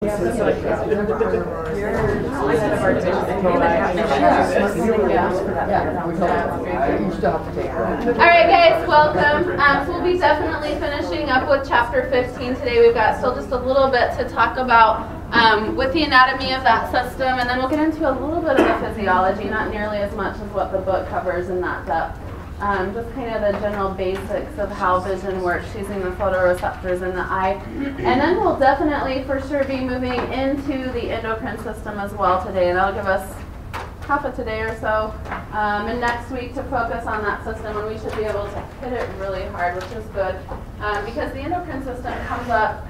Alright guys, welcome. So we'll be definitely finishing up with chapter 15 today. We've got still just a little bit to talk about with the anatomy of that system, and then we'll get into a little bit of the physiology, not nearly as much as what the book covers in that depth. Just kind of the general basics of how vision works using the photoreceptors in the eye. And then we'll definitely for sure be moving into the endocrine system as well today, and that'll give us half of today or so, and next week to focus on that system, and we should be able to hit it really hard, which is good, because the endocrine system comes up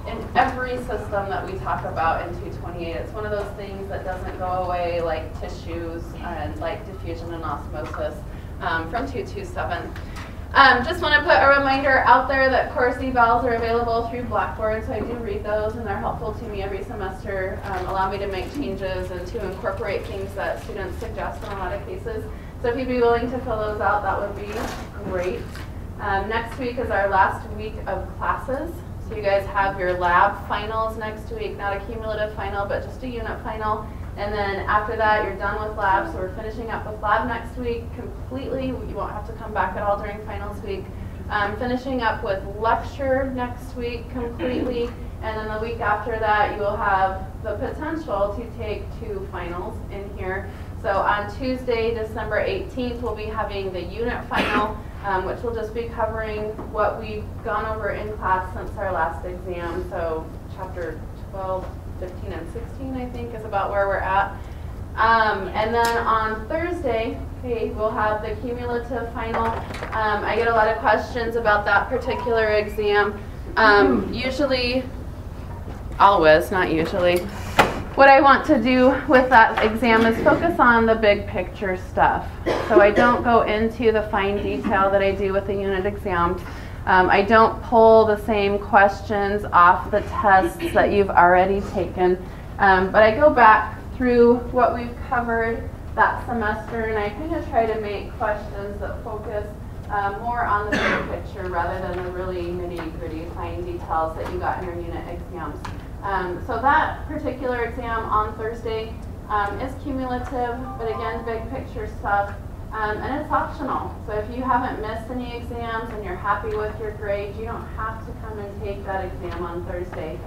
in every system that we talk about in 228. It's one of those things that doesn't go away like tissues and like diffusion and osmosis from 227. Just want to put a reminder out there that course evals are available through Blackboard, so I do read those and they're helpful to me every semester, allow me to make changes and to incorporate things that students suggest in a lot of cases. So if you'd be willing to fill those out, that would be great. Next week is our last week of classes. So you guys have your lab finals next week, not a cumulative final, but just a unit final. And then after that, you're done with lab, so we're finishing up with lab next week completely. You won't have to come back at all during finals week. Finishing up with lecture next week completely, and then the week after that, you will have the potential to take 2 finals in here. So on Tuesday, December 18th, we'll be having the unit final, which will just be covering what we've gone over in class since our last exam. So chapter 12, 15, and 16, I think, is about where we're at. And then on Thursday, okay, we'll have the cumulative final. I get a lot of questions about that particular exam. Usually, always, not usually. What I want to do with that exam is focus on the big picture stuff. So I don't go into the fine detail that I do with the unit exams. I don't pull the same questions off the tests that you've already taken, but I go back through what we've covered that semester, and I kind of try to make questions that focus more on the big picture rather than the really nitty-gritty fine details that you got in your unit exams. So that particular exam on Thursday is cumulative, but again, big picture stuff. And it's optional. So if you haven't missed any exams and you're happy with your grades, you don't have to come and take that exam on Thursday.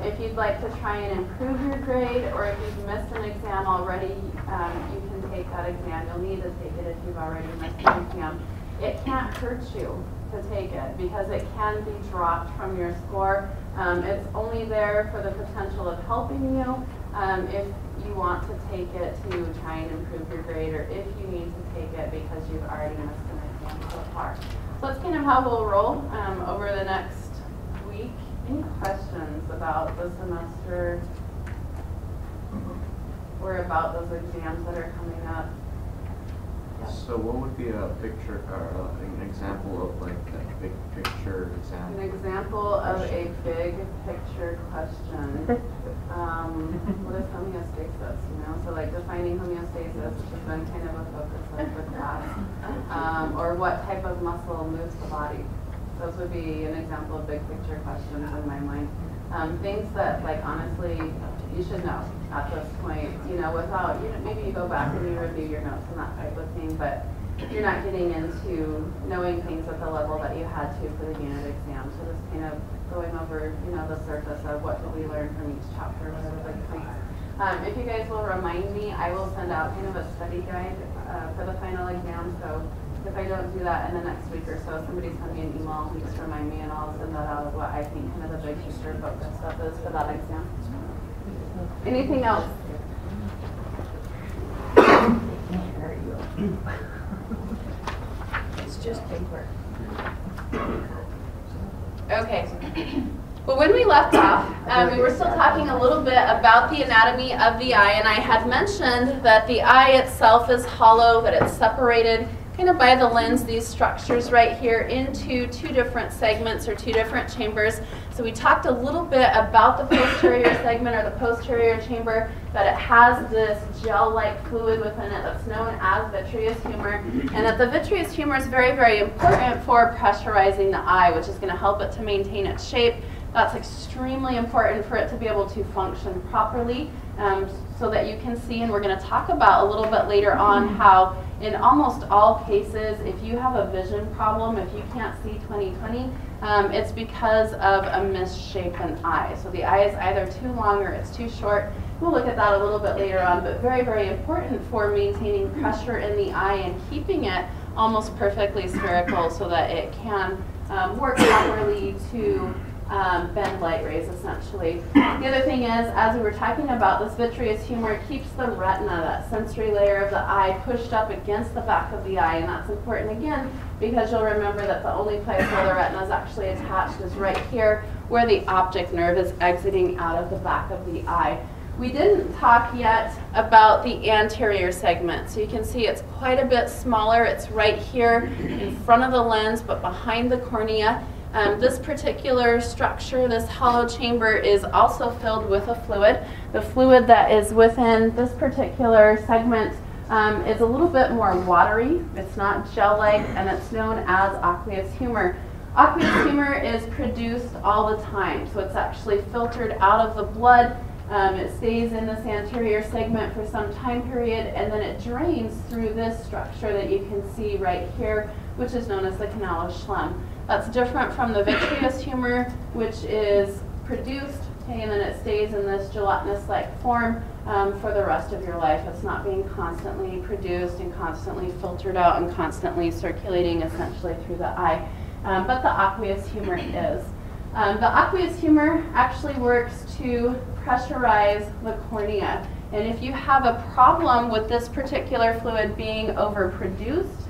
If you'd like to try and improve your grade, or if you've missed an exam already, you can take that exam. You'll need to take it if you've already missed an exam. It can't hurt you to take it because it can be dropped from your score. It's only there for the potential of helping you if you want to take it to try and improve your grade, or if you need to take it because you've already missed an exam so far. So that's kind of how we'll roll over the next week. Any questions about the semester or about those exams that are coming up? Yep. So what would be a picture, or an example of like a big picture exam? An example of a big picture question. What is homeostasis? You know, so like defining homeostasis, which has been kind of a focus of the class, or what type of muscle moves the body. Those would be an example of big picture questions in my mind. Things that, like, honestly, you should know at this point. You know, without, you know, maybe you go back and you review your notes and that type of thing, but you're not getting into knowing things at the level that you had to for the unit exam. So just kind of going over, you know, the surface of what did we learn from each chapter, what are the big points. If you guys will remind me, I will send out kind of a study guide for the final exam. So if I don't do that in the next week or so, somebody send me an email and just remind me, and I'll send that out of what I think kind of the big picture focus stuff is for that exam. Anything else? It's just paper. Okay. Well, when we left off, we were still talking a little bit about the anatomy of the eye, and I had mentioned that the eye itself is hollow, that it's separated kind of by the lens, these structures right here, into 2 different segments or 2 different chambers. So we talked a little bit about the posterior segment or the posterior chamber, that it has this gel-like fluid within it that's known as vitreous humor, and that the vitreous humor is very, very important for pressurizing the eye, which is going to help it to maintain its shape. That's extremely important for it to be able to function properly, so that you can see, and we're going to talk about a little bit later on how in almost all cases, if you have a vision problem, if you can't see 20/20, it's because of a misshapen eye. So the eye is either too long or it's too short. We'll look at that a little bit later on, but very, very important for maintaining pressure in the eye and keeping it almost perfectly spherical so that it can work properly to bend light rays, essentially. The other thing is, as we were talking about, this vitreous humor keeps the retina, that sensory layer of the eye, pushed up against the back of the eye, and that's important again because you'll remember that the only place where the retina is actually attached is right here, where the optic nerve is exiting out of the back of the eye. We didn't talk yet about the anterior segment. So you can see it's quite a bit smaller. It's right here in front of the lens, but behind the cornea. This particular structure, this hollow chamber, is also filled with a fluid. The fluid that is within this particular segment is a little bit more watery. It's not gel-like, and it's known as aqueous humor. Aqueous humor is produced all the time, so it's actually filtered out of the blood. It stays in this anterior segment for some time period, and then it drains through this structure that you can see right here, which is known as the canal of Schlemm. That's different from the vitreous humor, which is produced, okay, and then it stays in this gelatinous-like form for the rest of your life. It's not being constantly produced and constantly filtered out and constantly circulating essentially through the eye. But the aqueous humor is. The aqueous humor actually works to pressurize the cornea. And if you have a problem with this particular fluid being overproduced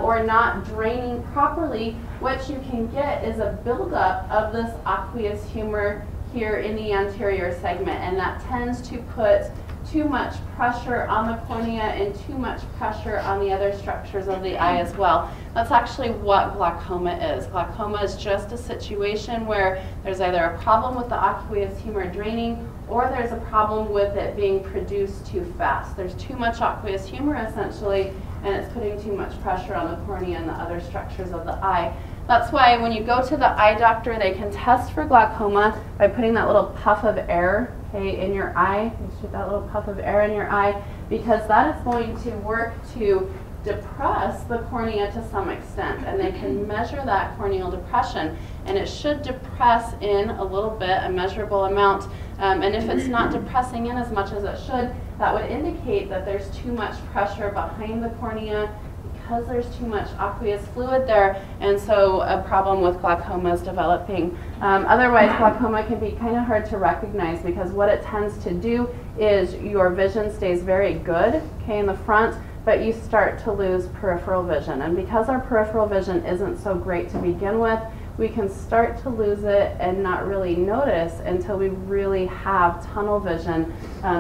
or not draining properly, what you can get is a buildup of this aqueous humor here in the anterior segment, and that tends to put too much pressure on the cornea and too much pressure on the other structures of the eye as well. That's actually what glaucoma is. Glaucoma is just a situation where there's either a problem with the aqueous humor draining or there's a problem with it being produced too fast. There's too much aqueous humor essentially, and it's putting too much pressure on the cornea and the other structures of the eye. That's why when you go to the eye doctor, they can test for glaucoma by putting that little puff of air, okay, in your eye. You shoot that little puff of air in your eye, because that is going to work to depress the cornea to some extent, and they can measure that corneal depression, and it should depress in a little bit, a measurable amount, and if it's not depressing in as much as it should, that would indicate that there's too much pressure behind the cornea because there's too much aqueous fluid there, and so a problem with glaucoma is developing. Otherwise, glaucoma can be kind of hard to recognize because what it tends to do is your vision stays very good, okay, in the front, but you start to lose peripheral vision. And because our peripheral vision isn't so great to begin with, we can start to lose it and not really notice until we really have tunnel vision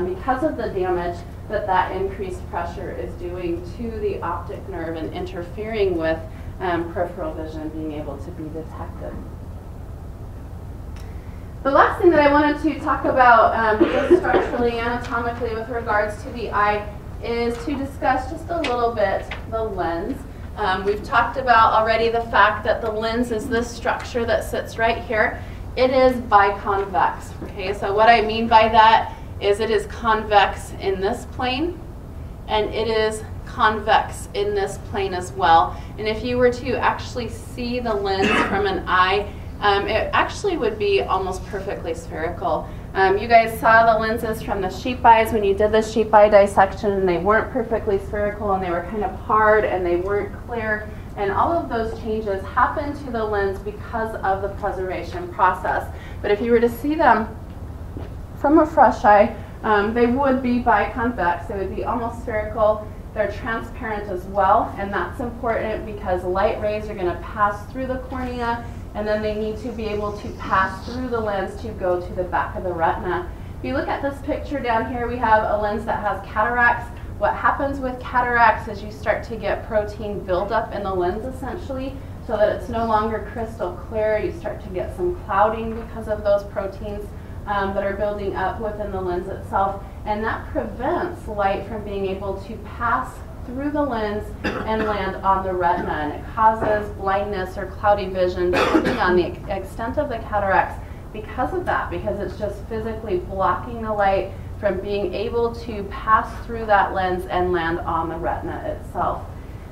because of the damage that increased pressure is doing to the optic nerve and interfering with peripheral vision being able to be detected. The last thing that I wanted to talk about just structurally, anatomically with regards to the eye is to discuss just a little bit the lens. We've talked about already the fact that the lens is this structure that sits right here. It is biconvex, okay? So what I mean by that is it is convex in this plane, and it is convex in this plane as well. And if you were to actually see the lens from an eye, it actually would be almost perfectly spherical. You guys saw the lenses from the sheep eyes when you did the sheep eye dissection, and they weren't perfectly spherical, and they were kind of hard, and they weren't clear. And all of those changes happen to the lens because of the preservation process. But if you were to see them from a fresh eye, they would be biconvex. They would be almost spherical. They're transparent as well, and that's important because light rays are going to pass through the cornea, and then they need to be able to pass through the lens to go to the back of the retina. If you look at this picture down here, we have a lens that has cataracts. What happens with cataracts is you start to get protein buildup in the lens essentially, so that it's no longer crystal clear. You start to get some clouding because of those proteins that are building up within the lens itself, and that prevents light from being able to pass through the lens and land on the retina, and it causes blindness or cloudy vision depending on the extent of the cataracts because of that, because it's just physically blocking the light from being able to pass through that lens and land on the retina itself.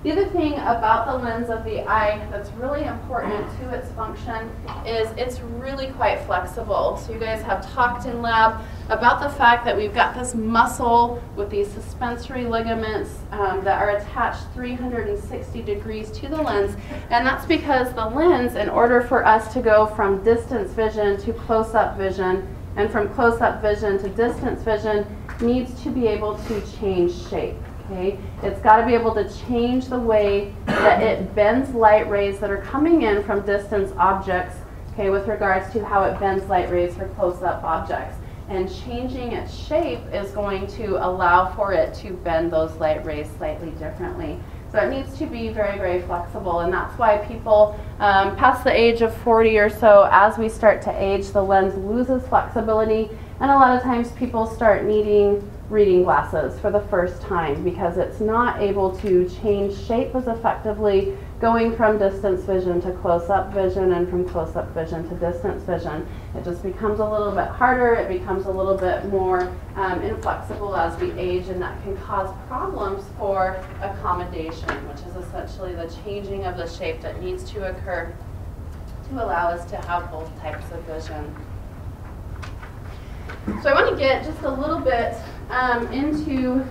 The other thing about the lens of the eye that's really important to its function is it's really quite flexible. So you guys have talked in lab about the fact that we've got this muscle with these suspensory ligaments that are attached 360 degrees to the lens, and that's because the lens, in order for us to go from distance vision to close-up vision, and from close-up vision to distance vision, needs to be able to change shape. Okay? It's got to be able to change the way that it bends light rays that are coming in from distance objects, okay, with regards to how it bends light rays for close-up objects. And changing its shape is going to allow for it to bend those light rays slightly differently. So it needs to be very, very flexible, and that's why people past the age of 40 or so, as we start to age, the lens loses flexibility, and a lot of times people start needing reading glasses for the first time because it's not able to change shape as effectively going from distance vision to close-up vision and from close-up vision to distance vision. It just becomes a little bit harder, it becomes a little bit more inflexible as we age, and that can cause problems for accommodation, which is essentially the changing of the shape that needs to occur to allow us to have both types of vision. So I want to get just a little bit into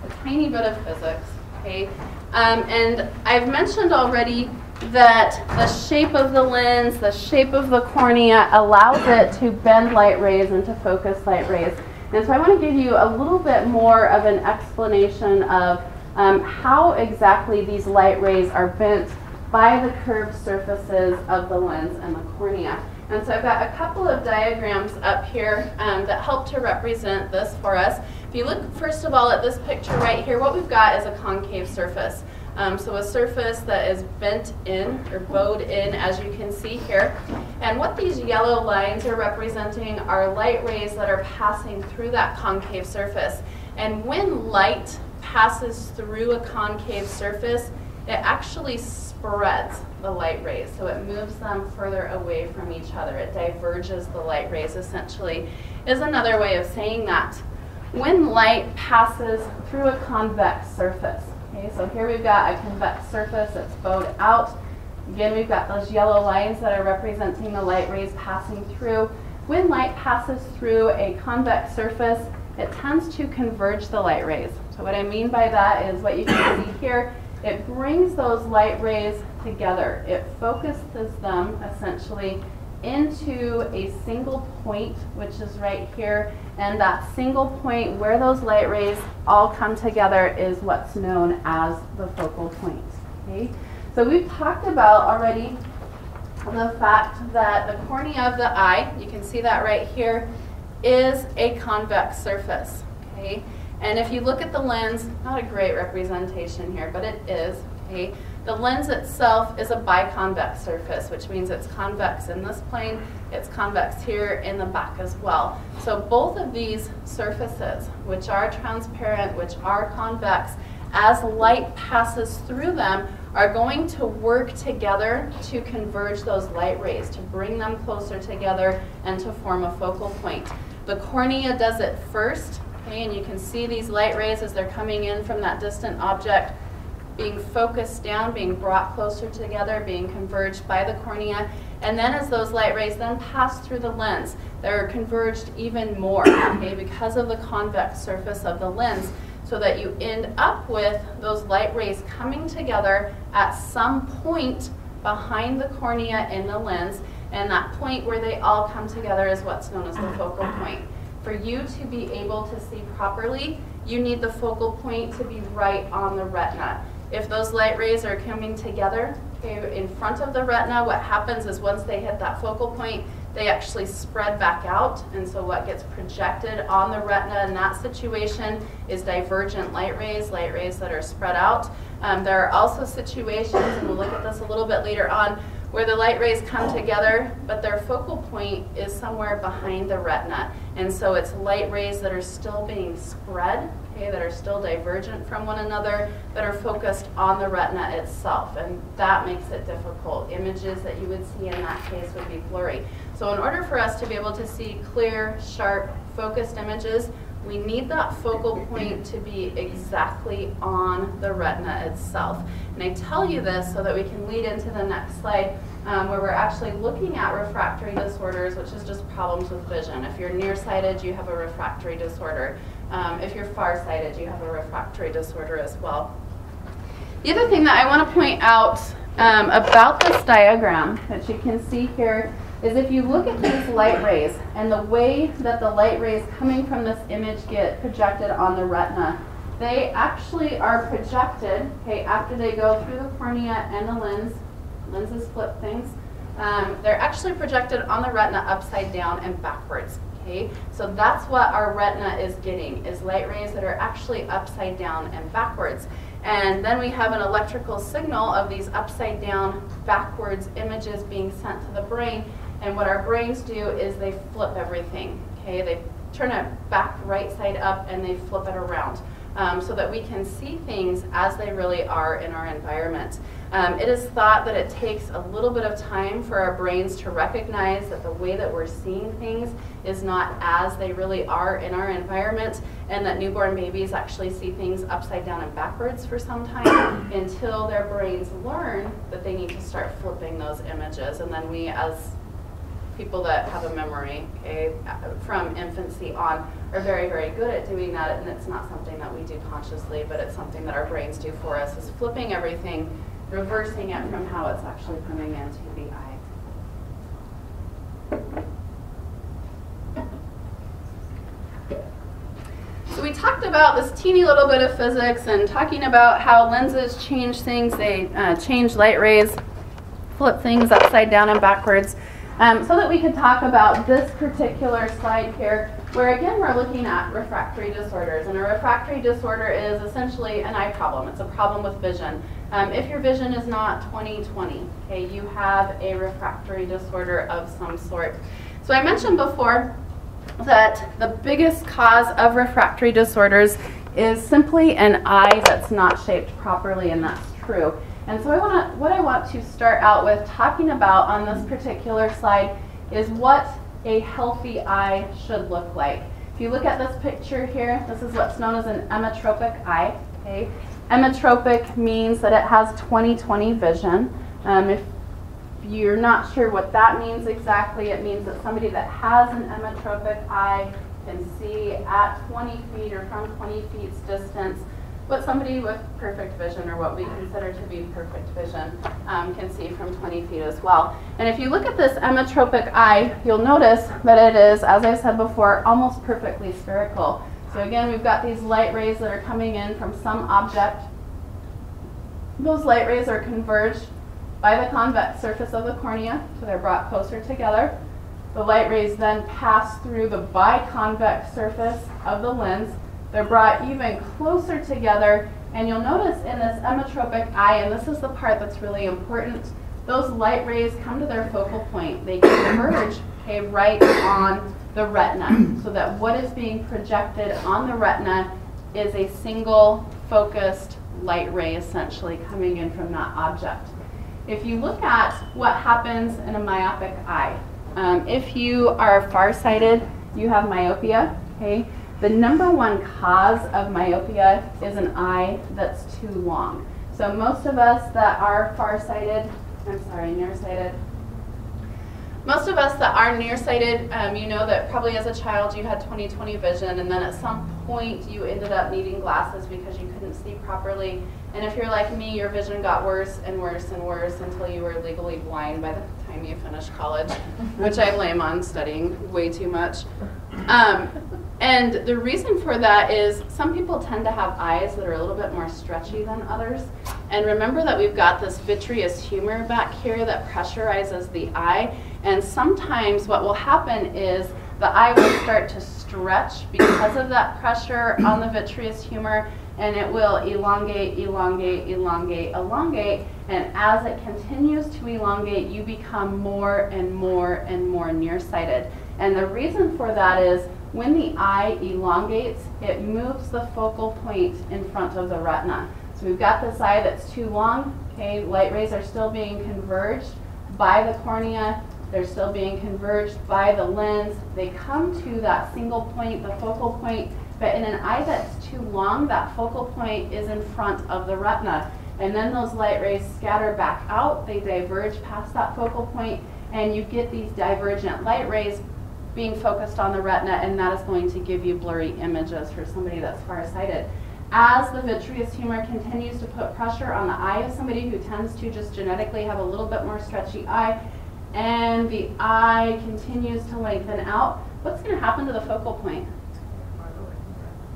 a tiny bit of physics, okay? And I've mentioned already that the shape of the lens, the shape of the cornea allows it to bend light rays and to focus light rays. And so I want to give you a little bit more of an explanation of how exactly these light rays are bent by the curved surfaces of the lens and the cornea. And so I've got a couple of diagrams up here that help to represent this for us. If you look first of all at this picture right here, what we've got is a concave surface. So a surface that is bent in or bowed in, as you can see here. And what these yellow lines are representing are light rays that are passing through that concave surface. And when light passes through a concave surface, it actually spreads the light rays, so it moves them further away from each other. It diverges the light rays, essentially, is another way of saying that. When light passes through a convex surface, okay, so here we've got a convex surface that's bowed out. Again, we've got those yellow lines that are representing the light rays passing through. When light passes through a convex surface, it tends to converge the light rays. So what I mean by that is what you can see here. It brings those light rays together. It focuses them essentially into a single point, which is right here. And that single point where those light rays all come together is what's known as the focal point. Okay? So we've talked about already the fact that the cornea of the eye, you can see that right here, is a convex surface. Okay? And if you look at the lens, not a great representation here, but it is, okay? The lens itself is a biconvex surface, which means it's convex in this plane, it's convex here in the back as well. So both of these surfaces, which are transparent, which are convex, as light passes through them, are going to work together to converge those light rays, to bring them closer together and to form a focal point. The cornea does it first. Okay, and you can see these light rays as they're coming in from that distant object being focused down, being brought closer together, being converged by the cornea. And then as those light rays then pass through the lens, they're converged even more, okay, because of the convex surface of the lens, so that you end up with those light rays coming together at some point behind the cornea in the lens, and that point where they all come together is what's known as the focal point. For you to be able to see properly, you need the focal point to be right on the retina. If those light rays are coming together, okay, in front of the retina, what happens is once they hit that focal point, they actually spread back out, and so what gets projected on the retina in that situation is divergent light rays that are spread out. There are also situations, and we'll look at this a little bit later on, where the light rays come together, but their focal point is somewhere behind the retina. And so it's light rays that are still being spread, okay, that are still divergent from one another, that are focused on the retina itself. And that makes it difficult. Images that you would see in that case would be blurry. So in order for us to be able to see clear, sharp, focused images, we need that focal point to be exactly on the retina itself. And I tell you this so that we can lead into the next slide, where we're actually looking at refractory disorders, which is just problems with vision. If you're nearsighted, you have a refractory disorder. If you're farsighted, you have a refractory disorder as well. The other thing that I want to point out about this diagram that you can see here is if you look at these light rays and the way that the light rays coming from this image get projected on the retina, they actually are projected, okay, after they go through the cornea and the lenses flip things, they're actually projected on the retina upside down and backwards. Okay, so that's what our retina is getting, is light rays that are actually upside down and backwards. And then we have an electrical signal of these upside down, backwards images being sent to the brain. And what our brains do is they flip everything. Okay, they turn it back right side up and they flip it around so that we can see things as they really are in our environment. It is thought that it takes a little bit of time for our brains to recognize that the way that we're seeing things is not as they really are in our environment, and that newborn babies actually see things upside down and backwards for some time until their brains learn that they need to start flipping those images. And then we, as people that have a memory, okay, from infancy on, are very, very good at doing that, and it's not something that we do consciously, but it's something that our brains do for us, is flipping everything, reversing it from how it's actually coming into the eye. So we talked about this teeny little bit of physics and talking about how lenses change things. They change light rays, flip things upside down and backwards. So that we could talk about this particular slide here, where again we're looking at refractory disorders. And a refractory disorder is essentially an eye problem. It's a problem with vision. If your vision is not 20/20, okay, you have a refractory disorder of some sort. So I mentioned before that the biggest cause of refractory disorders is simply an eye that's not shaped properly, and that's true. And so what I want to start out with talking about on this particular slide is what a healthy eye should look like. If you look at this picture here, this is what's known as an emmetropic eye. Okay? Emmetropic means that it has 20/20 vision. If you're not sure what that means exactly, it means that somebody that has an emmetropic eye can see at 20 feet or from 20 feet distance what somebody with perfect vision, or what we consider to be perfect vision, can see from 20 feet as well. And if you look at this emmetropic eye, you'll notice that it is, as I said before, almost perfectly spherical. So again, we've got these light rays that are coming in from some object. Those light rays are converged by the convex surface of the cornea, so they're brought closer together. The light rays then pass through the biconvex surface of the lens. They're brought even closer together, and you'll notice in this emmetropic eye, and this is the part that's really important, those light rays come to their focal point. They converge, okay, right on the retina, so that what is being projected on the retina is a single focused light ray essentially coming in from that object. If you look at what happens in a myopic eye, if you are farsighted, you have myopia, okay? The number one cause of myopia is an eye that's too long. So most of us that are nearsighted. Most of us that are nearsighted, you know that probably as a child you had 20/20 vision, and then at some point you ended up needing glasses because you couldn't see properly. And if you're like me, your vision got worse and worse and worse until you were legally blind by the time you finished college, which I blame on studying way too much. And the reason for that is some people tend to have eyes that are a little bit more stretchy than others. And remember that we've got this vitreous humor back here that pressurizes the eye. And sometimes what will happen is the eye will start to stretch because of that pressure on the vitreous humor, and it will elongate, elongate, elongate, elongate. And as it continues to elongate, you become more and more and more nearsighted. And the reason for that is when the eye elongates, it moves the focal point in front of the retina. So we've got this eye that's too long, okay, light rays are still being converged by the cornea They're still being converged by the lens. They come to that single point, the focal point, but in an eye that's too long, that focal point is in front of the retina. And then those light rays scatter back out, they diverge past that focal point, and you get these divergent light rays being focused on the retina, and that is going to give you blurry images for somebody that's farsighted. As the vitreous tumor continues to put pressure on the eye of somebody who tends to just genetically have a little bit more stretchy eye, and the eye continues to lengthen out, what's going to happen to the focal point?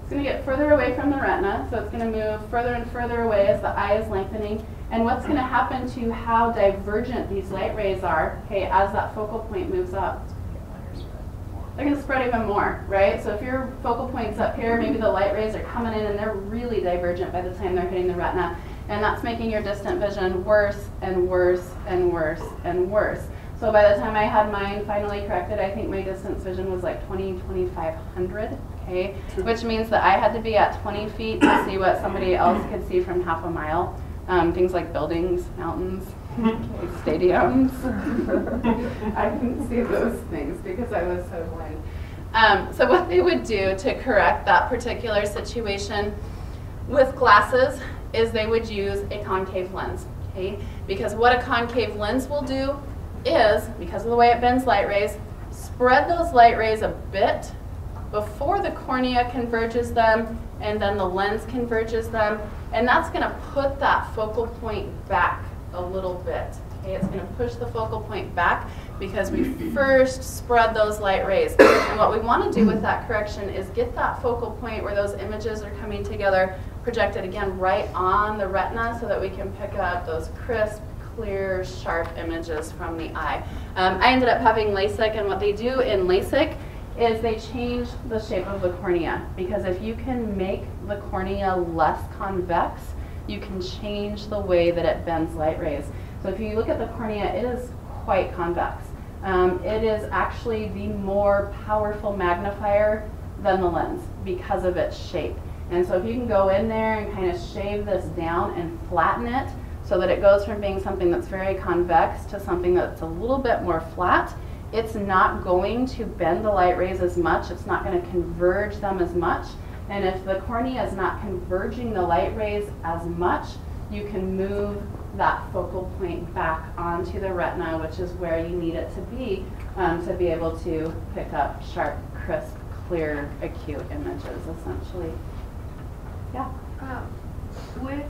It's going to get further away from the retina, so it's going to move further and further away as the eye is lengthening. And what's going to happen to how divergent these light rays are, okay, as that focal point moves up? They're going to spread even more, right? So if your focal point's up here, maybe the light rays are coming in and they're really divergent by the time they're hitting the retina. And that's making your distant vision worse and worse and worse and worse. So by the time I had mine finally corrected, I think my distance vision was like 2,500, okay? Which means that I had to be at 20 feet to see what somebody else could see from half a mile. Things like buildings, mountains, stadiums. I couldn't see those things because I was so blind. So what they would do to correct that particular situation with glasses is they would use a concave lens, okay? Because what a concave lens will do is, because of the way it bends light rays, spread those light rays a bit before the cornea converges them, and then the lens converges them, and that's going to put that focal point back a little bit. Okay, it's going to push the focal point back because we first spread those light rays. And what we want to do with that correction is get that focal point where those images are coming together projected again right on the retina so that we can pick up those crisp, clear, sharp images from the eye. I ended up having LASIK, and what they do in LASIK is they change the shape of the cornea, because if you can make the cornea less convex, you can change the way that it bends light rays. So if you look at the cornea, it is quite convex. It is actually the more powerful magnifier than the lens because of its shape. And so if you can go in there and kind of shave this down and flatten it so that it goes from being something that's very convex to something that's a little bit more flat, it's not going to bend the light rays as much, it's not going to converge them as much, and if the cornea is not converging the light rays as much, you can move that focal point back onto the retina, which is where you need it to be able to pick up sharp, crisp, clear, acute images, essentially. Yeah? With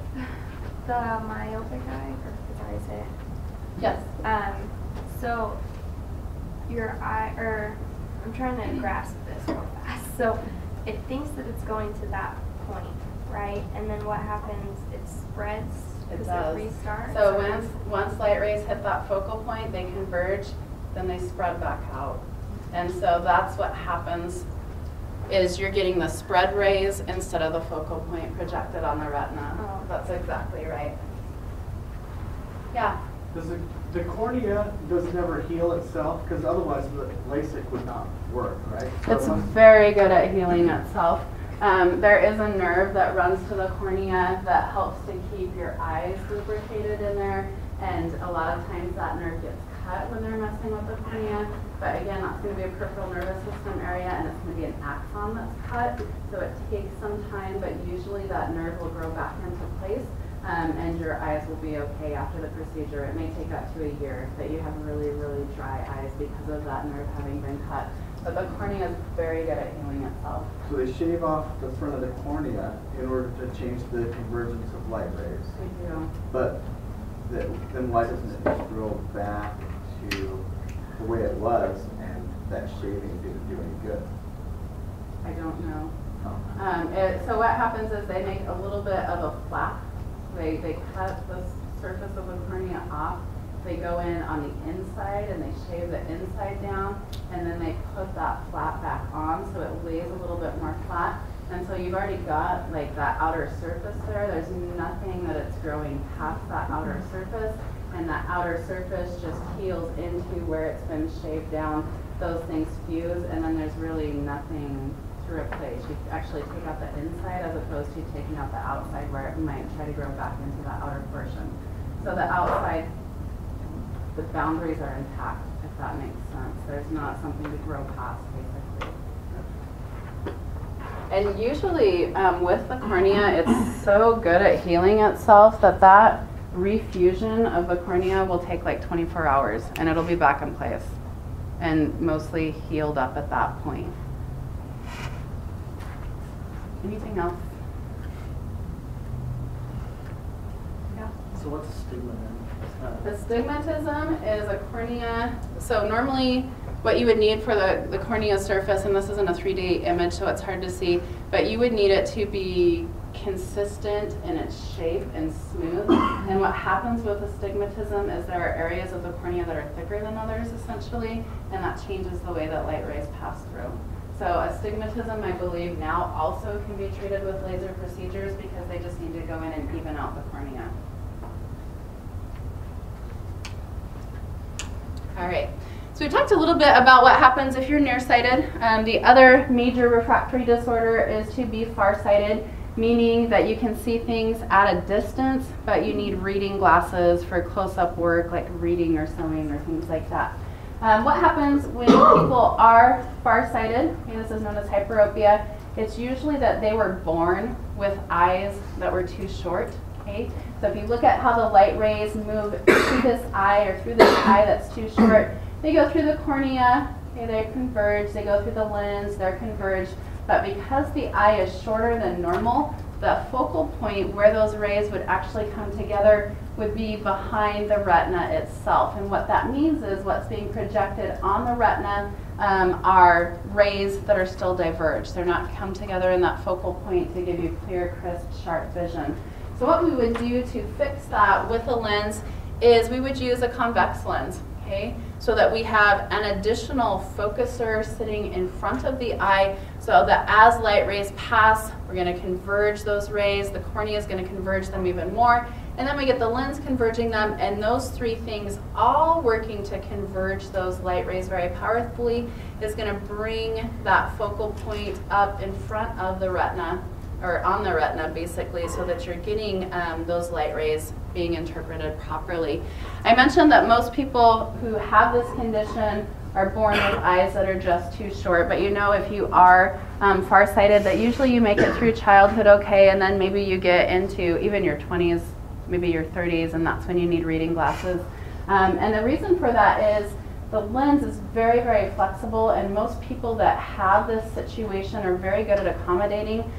the myopic eye, or is that how you say it? Yes. So your eye, or I'm trying to grasp this real fast. So it thinks that it's going to that point, right? And then what happens? It spreads. It does. It restart? So once light rays hit that focal point, they converge, then they spread back out. And so that's what happens, is you're getting the spread rays instead of the focal point projected on the retina. Oh. That's exactly right. Yeah. Does the cornea never heal itself? Because otherwise the LASIK would not work, right? It's very good at healing itself. There is a nerve that runs to the cornea that helps to keep your eyes lubricated in there, and a lot of times that nerve gets cut when they're messing with the cornea. But again, that's going to be a peripheral nervous system area, and it's going to be an axon that's cut, so it takes some time, but usually that nerve will grow back into place, and your eyes will be okay after the procedure. It may take up to a year that you have really, really dry eyes because of that nerve having been cut. But the cornea is very good at healing itself. So they shave off the front of the cornea in order to change the convergence of light rays. They do. But then why doesn't it just grow back to the way it was, and that shaving didn't do any good? I don't know. Oh. So what happens is they make a little bit of a flap. They cut the surface of the cornea off. They go in on the inside and they shave the inside down, and then they put that flap back on so it lays a little bit more flat. And so you've already got like that outer surface there. There's nothing that it's growing past that outer surface, and that outer surface just heals into where it's been shaved down. Those things fuse, and then there's really nothing to replace. You actually take out the inside as opposed to taking out the outside where it might try to grow back into the outer portion. So the outside, the boundaries are intact, if that makes sense. There's not something to grow past, basically. And usually with the cornea, it's so good at healing itself that refusion of the cornea will take like 24 hours and it'll be back in place and mostly healed up at that point. Anything else? Yeah. So what's astigmatism? Astigmatism is a cornea. So normally what you would need for the cornea surface, and this isn't a 3D image so it's hard to see, but you would need it to be consistent in its shape and smooth. And what happens with astigmatism is there are areas of the cornea that are thicker than others essentially, and that changes the way that light rays pass through. So astigmatism, I believe, now also can be treated with laser procedures because they just need to go in and even out the cornea. All right. So we talked a little bit about what happens if you're nearsighted. The other major refractory disorder is to be farsighted, meaning that you can see things at a distance, but you need reading glasses for close-up work like reading or sewing or things like that. What happens when people are farsighted, okay, this is known as hyperopia, it's usually that they were born with eyes that were too short. Okay? So if you look at how the light rays move through this eye or through this eye that's too short, they go through the cornea, okay, they converge, they go through the lens, they're converged, but because the eye is shorter than normal, the focal point where those rays would actually come together would be behind the retina itself. And what that means is what's being projected on the retina are rays that are still diverged. They're not come together in that focal point to give you clear, crisp, sharp vision. So what we would do to fix that with a lens is we would use a convex lens, okay? So that we have an additional focuser sitting in front of the eye so that as light rays pass, we're going to converge those rays, the cornea is going to converge them even more, and then we get the lens converging them, and those three things all working to converge those light rays very powerfully is going to bring that focal point up in front of the retina, or on the retina basically, so that you're getting those light rays being interpreted properly. I mentioned that most people who have this condition are born with eyes that are just too short, but you know if you are farsighted that usually you make it through childhood okay, and then maybe you get into even your 20s, maybe your 30s, and that's when you need reading glasses. And the reason for that is the lens is very, very flexible, and most people that have this situation are very good at accommodating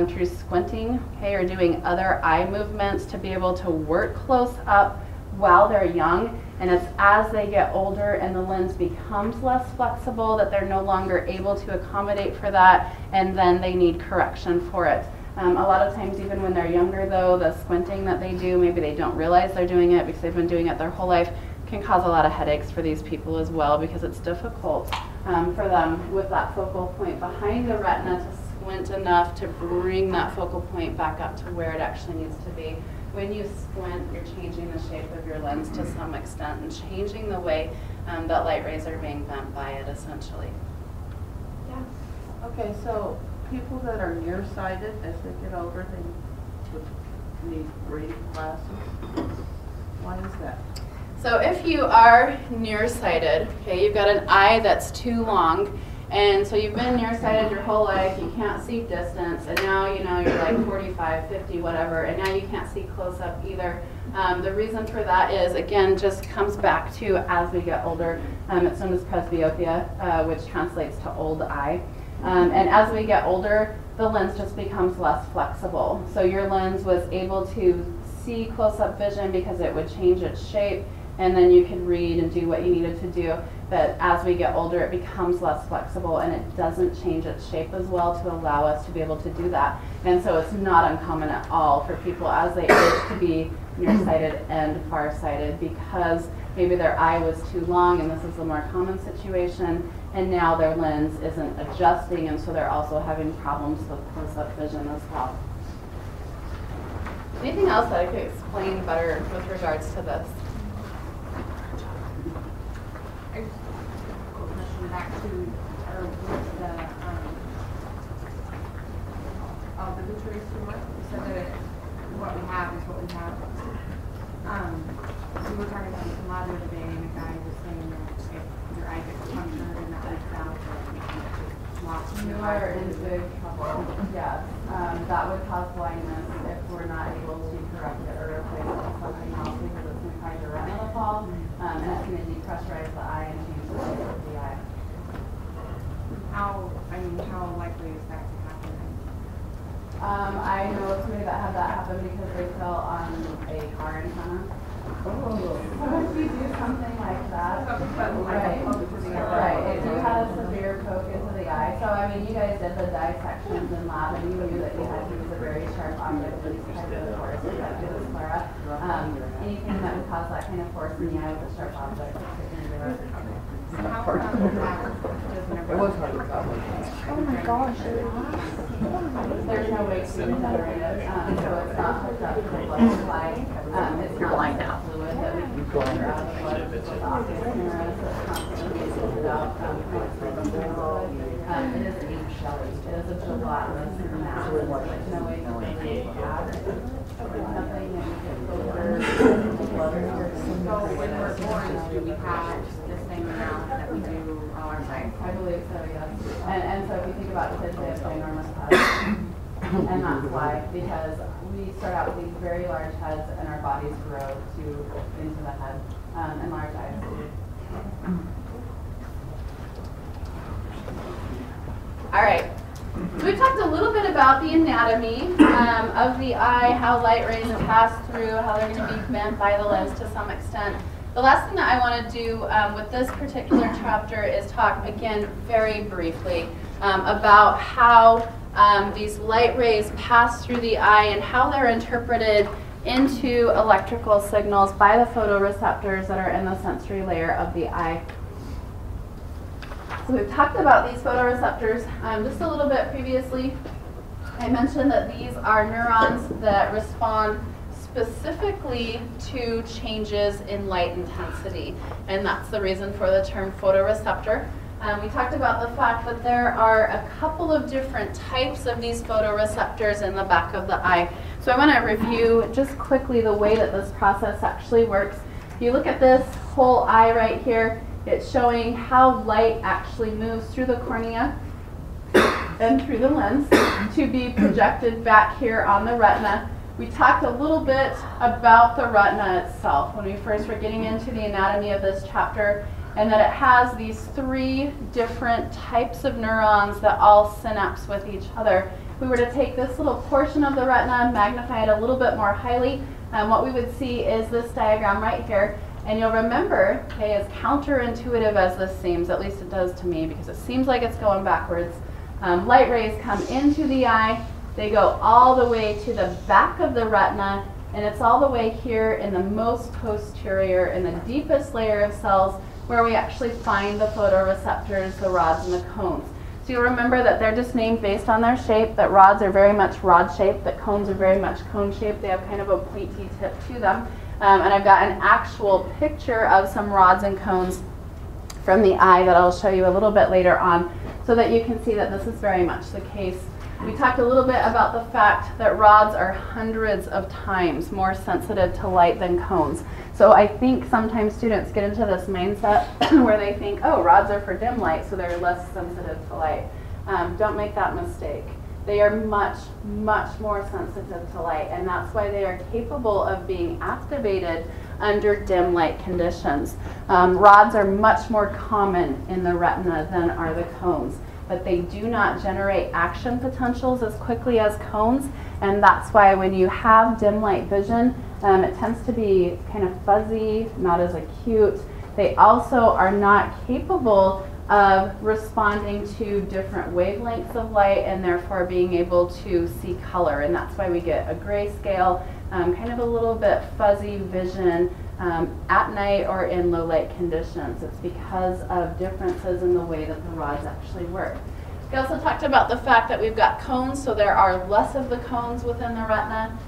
through squinting, okay, or doing other eye movements to be able to work close up while they're young. And it's as they get older and the lens becomes less flexible that they're no longer able to accommodate for that, and then they need correction for it. A lot of times, even when they're younger though, the squinting that they do, maybe they don't realize they're doing it because they've been doing it their whole life, can cause a lot of headaches for these people as well, because it's difficult for them with that focal point behind the retina to squint enough to bring that focal point back up to where it actually needs to be. When you squint, you're changing the shape of your lens to some extent and changing the way that light rays are being bent by it essentially. Yeah. Okay, so people that are nearsighted, as they get older, they need reading glasses. Why is that? So if you are nearsighted, okay, you've got an eye that's too long, and so you've been nearsighted your whole life, you can't see distance, and now you know you're like 45, 50, whatever, and now you can't see close up either. The reason for that is, again, just comes back to as we get older. It's known as presbyopia, which translates to old eye. And as we get older, the lens just becomes less flexible. So your lens was able to see close-up vision because it would change its shape, and then you could read and do what you needed to do. But as we get older, it becomes less flexible, and it doesn't change its shape as well to allow us to be able to do that. And so it's not uncommon at all for people as they age to be nearsighted and farsighted, because maybe their eye was too long, and this is a more common situation, and now their lens isn't adjusting, and so they're also having problems with close-up vision as well. Anything else that I could explain better with regards to this? I just have a question back to the Lecture report. You said that what we have is what we have. We were talking about the collateral today, and a guy was saying that if your eye gets punctured and that leaks out, or you can just lost You your are eye. in big trouble, yes. That would cause blindness if we're not able to correct it or replace it with something else because it's going to cause your retina to fall, and it's going to depressurize the eye and change the shape of the eye. How likely is that to happen? I know somebody that had that happen because they fell on a car antenna. So if you do something like that, right, if you had a severe poke into the eye, so I mean, you guys did the dissections in lab and you knew that you had to use a very sharp object for these types of force, like the sclera. Anything that would cause that kind of force in the eye with a sharp object would fit into it. So how come that doesn't ever Oh my gosh. There's no way to generate it, so it's not hooked up to the blood supply. It's not blind now. Fluid that we can filter out of the blood with the optic nerve, so it's constantly being filtered out from the fluid. It is a shelly. It is a gelatinous mass. There's no way to really add nothing that you can filter the blood. So when we're born, do we have the same amount that we do all our life? I believe so, yes. And so if you think about kids, they have ginormous heads. And that's why, because we start out with these very large heads and our bodies grow into the head and large eyes. All right. So we talked a little bit about the anatomy of the eye, how light rays pass through, how they're going to be bent by the lens to some extent. The last thing that I want to do with this particular chapter is talk again very briefly about how these light rays pass through the eye and how they're interpreted into electrical signals by the photoreceptors that are in the sensory layer of the eye. So we've talked about these photoreceptors just a little bit previously. I mentioned that these are neurons that respond specifically to changes in light intensity, and that's the reason for the term photoreceptor. We talked about the fact that there are a couple of different types of these photoreceptors in the back of the eye. So I want to review just quickly the way that this process actually works. If you look at this whole eye right here, it's showing how light actually moves through the cornea and through the lens to be projected back here on the retina. We talked a little bit about the retina itself when we first were getting into the anatomy of this chapter, and that it has these three different types of neurons that all synapse with each other. If we were to take this little portion of the retina, magnify it a little bit more highly, what we would see is this diagram right here. And you'll remember, okay, as counterintuitive as this seems, at least it does to me, because it seems like it's going backwards. Light rays come into the eye, they go all the way to the back of the retina, and it's all the way here in the most posterior, in the deepest layer of cells, where we actually find the photoreceptors, the rods and the cones. So you'll remember that they're just named based on their shape, that rods are very much rod-shaped, that cones are very much cone-shaped. They have kind of a pointy tip to them. And I've got an actual picture of some rods and cones from the eye that I'll show you a little bit later on, so that you can see that this is very much the case. We talked a little bit about the fact that rods are hundreds of times more sensitive to light than cones. So I think sometimes students get into this mindset where they think, oh, rods are for dim light, so they're less sensitive to light. Don't make that mistake. They are much, much more sensitive to light, and that's why they are capable of being activated under dim light conditions. Rods are much more common in the retina than are the cones, but they do not generate action potentials as quickly as cones, and that's why when you have dim light vision, it tends to be kind of fuzzy, not as acute. They also are not capable of responding to different wavelengths of light and therefore being able to see color, and that's why we get a grayscale, kind of a little bit fuzzy vision at night or in low light conditions. It's because of differences in the way that the rods actually work. We also talked about the fact that we've got cones, so there are less of the cones within the retina.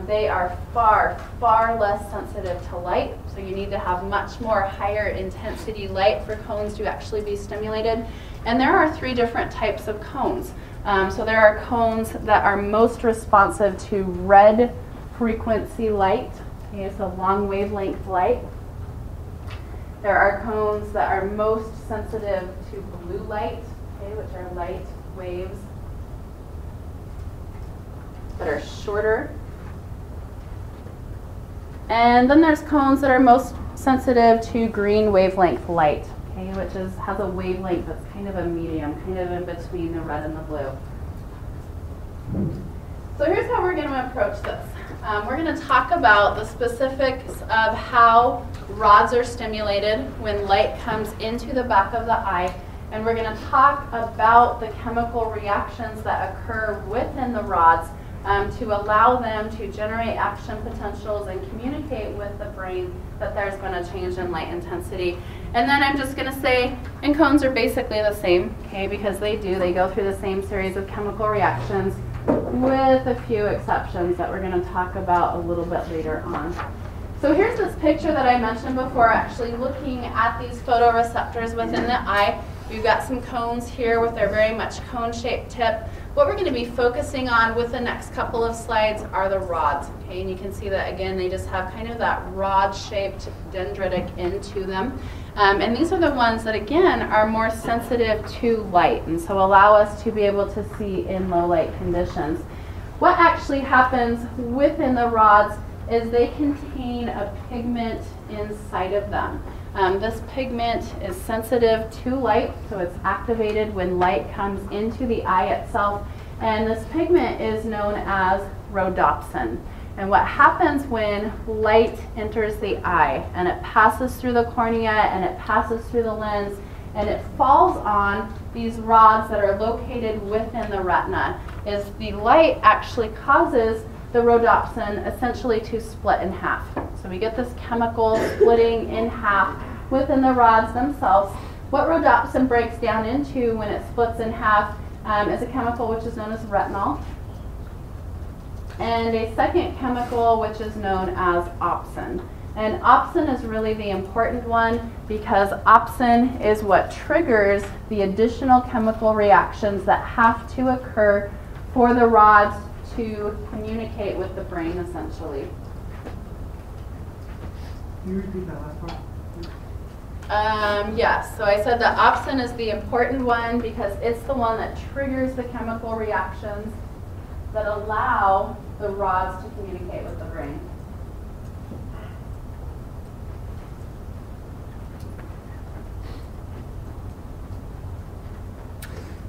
They are far, far less sensitive to light, so you need to have much more higher intensity light for cones to actually be stimulated. And there are three different types of cones. So there are cones that are most responsive to red frequency light. Okay, so long wavelength light. There are cones that are most sensitive to blue light, okay, which are light waves that are shorter. And then there's cones that are most sensitive to green wavelength light, okay, which has a wavelength that's kind of a medium, kind of in between the red and the blue. So here's how we're going to approach this. We're going to talk about the specifics of how rods are stimulated when light comes into the back of the eye, and we're going to talk about the chemical reactions that occur within the rods to allow them to generate action potentials and communicate with the brain that there's been a change in light intensity. And then I'm just going to say, and cones are basically the same, okay, because they go through the same series of chemical reactions with a few exceptions that we're going to talk about a little bit later on. So here's this picture that I mentioned before, actually looking at these photoreceptors within the eye. We've got some cones here with their very much cone-shaped tip. What we're going to be focusing on with the next couple of slides are the rods. Okay, and you can see that again, they just have kind of that rod-shaped dendritic end to them. And these are the ones that again are more sensitive to light, and so allow us to be able to see in low light conditions. What actually happens within the rods is they contain a pigment inside of them. This pigment is sensitive to light, so it's activated when light comes into the eye itself, and this pigment is known as rhodopsin. And what happens when light enters the eye and it passes through the cornea and it passes through the lens and it falls on these rods that are located within the retina is the light actually causes the rhodopsin essentially to split in half. So we get this chemical splitting in half within the rods themselves. What rhodopsin breaks down into when it splits in half is a chemical which is known as retinol, and a second chemical which is known as opsin. And opsin is really the important one because opsin is what triggers the additional chemical reactions that have to occur for the rods to communicate with the brain, essentially. Can you repeat that last part? Yes, so I said that opsin is the important one because it's the one that triggers the chemical reactions that allow the rods to communicate with the brain.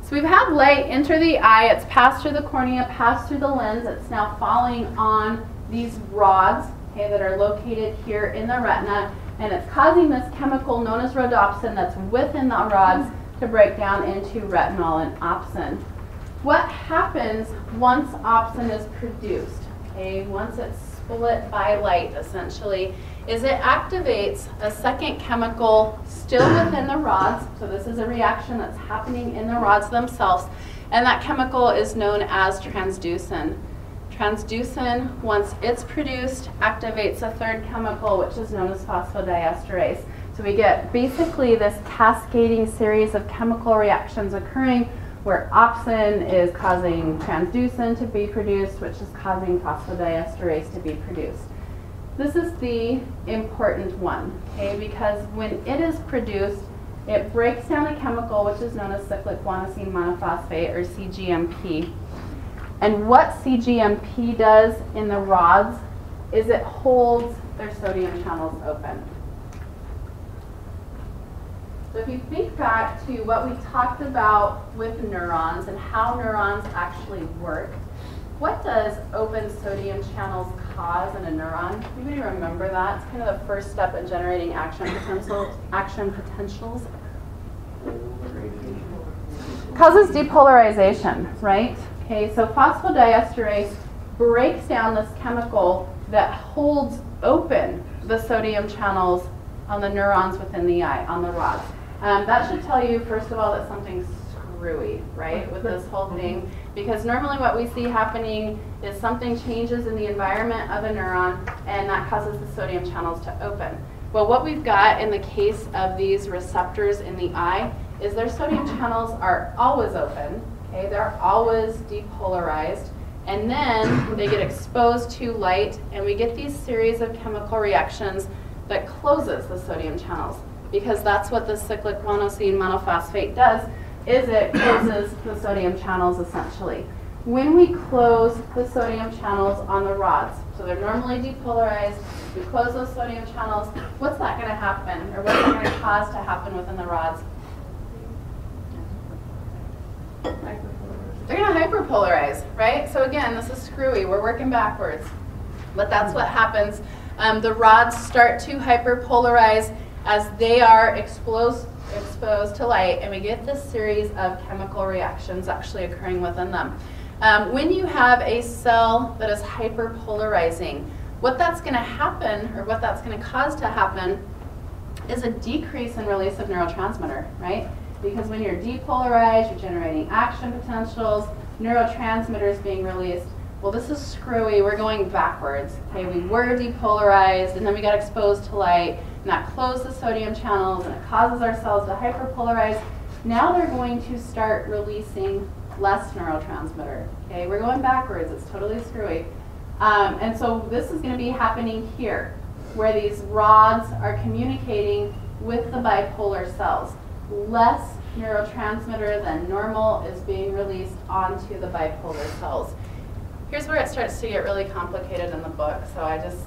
So we've had light enter the eye, it's passed through the cornea, passed through the lens, it's now falling on these rods, okay, that are located here in the retina, and it's causing this chemical known as rhodopsin that's within the rods to break down into retinol and opsin. What happens once opsin is produced, okay, once it's split by light essentially, is it activates a second chemical still within the rods. So this is a reaction that's happening in the rods themselves, and that chemical is known as transducin. Transducin, once it's produced, activates a third chemical which is known as phosphodiesterase. So we get basically this cascading series of chemical reactions occurring where opsin is causing transducin to be produced, which is causing phosphodiesterase to be produced. This is the important one, okay, because when it is produced, it breaks down a chemical which is known as cyclic guanosine monophosphate, or CGMP. And what CGMP does in the rods is it holds their sodium channels open. So if you think back to what we talked about with neurons and how neurons actually work, what does open sodium channels cause in a neuron? Anybody remember that? It's kind of the first step in generating action potentials. Causes depolarization, right? Okay, so phosphodiesterase breaks down this chemical that holds open the sodium channels on the neurons within the eye, on the rods. That should tell you, first of all, that something's screwy, right, with this whole thing. Because normally what we see happening is something changes in the environment of a neuron, and that causes the sodium channels to open. Well, what we've got in the case of these receptors in the eye is their sodium channels are always open, okay, they're always depolarized, and then they get exposed to light, and we get these series of chemical reactions that closes the sodium channels. because that's what the cyclic monosine monophosphate does, is it closes the sodium channels essentially. When we close the sodium channels on the rods, so they're normally depolarized, we close those sodium channels, what's that going to happen, or what's that going to cause to happen within the rods? They're going to hyperpolarize, right? So again, this is screwy. We're working backwards. But that's what happens. The rods start to hyperpolarize as they are exposed to light, and we get this series of chemical reactions actually occurring within them. When you have a cell that is hyperpolarizing, what that's going to happen, or what that's going to cause to happen, is a decrease in release of neurotransmitter, right? Because when you're depolarized, you're generating action potentials, neurotransmitters being released. Well, this is screwy. We're going backwards. Okay, we were depolarized, and then we got exposed to light, and that closed the sodium channels, and it causes our cells to hyperpolarize. Now they're going to start releasing less neurotransmitter. Okay, we're going backwards. It's totally screwy. And so this is going to be happening here, where these rods are communicating with the bipolar cells. Less neurotransmitter than normal is being released onto the bipolar cells. Here's where it starts to get really complicated in the book, so I just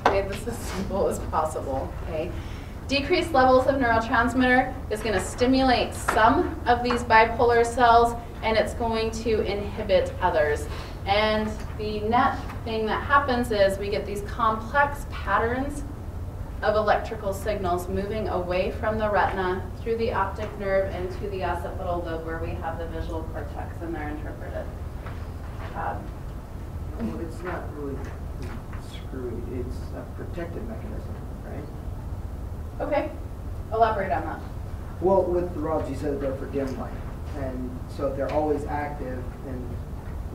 made this as simple as possible. Okay? Decreased levels of neurotransmitter is going to stimulate some of these bipolar cells, and it's going to inhibit others. And the net thing that happens is we get these complex patterns of electrical signals moving away from the retina through the optic nerve into the occipital lobe, where we have the visual cortex, and they're interpreted. Well, it's not really screwy. It's a protective mechanism, right? Okay, elaborate on that. Well, with the rods, you said they're for dim light. And so if they're always active in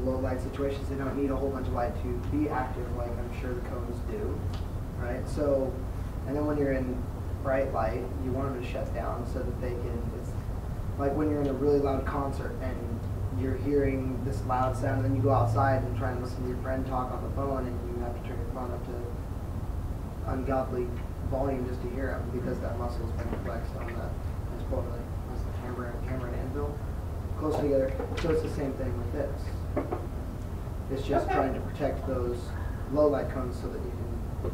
low light situations, they don't need a whole bunch of light to be active, like I'm sure the cones do, right? So, and then when you're in bright light, you want them to shut down so that they can, it's like when you're in a really loud concert and you're hearing this loud sound, and then you go outside and try and listen to your friend talk on the phone, and you have to turn your phone up to ungodly volume just to hear them, because that muscle's been flexed on the, it's both like, what's the camera and anvil, close together. So it's the same thing with this. It's just trying to protect those low light cones so that you can.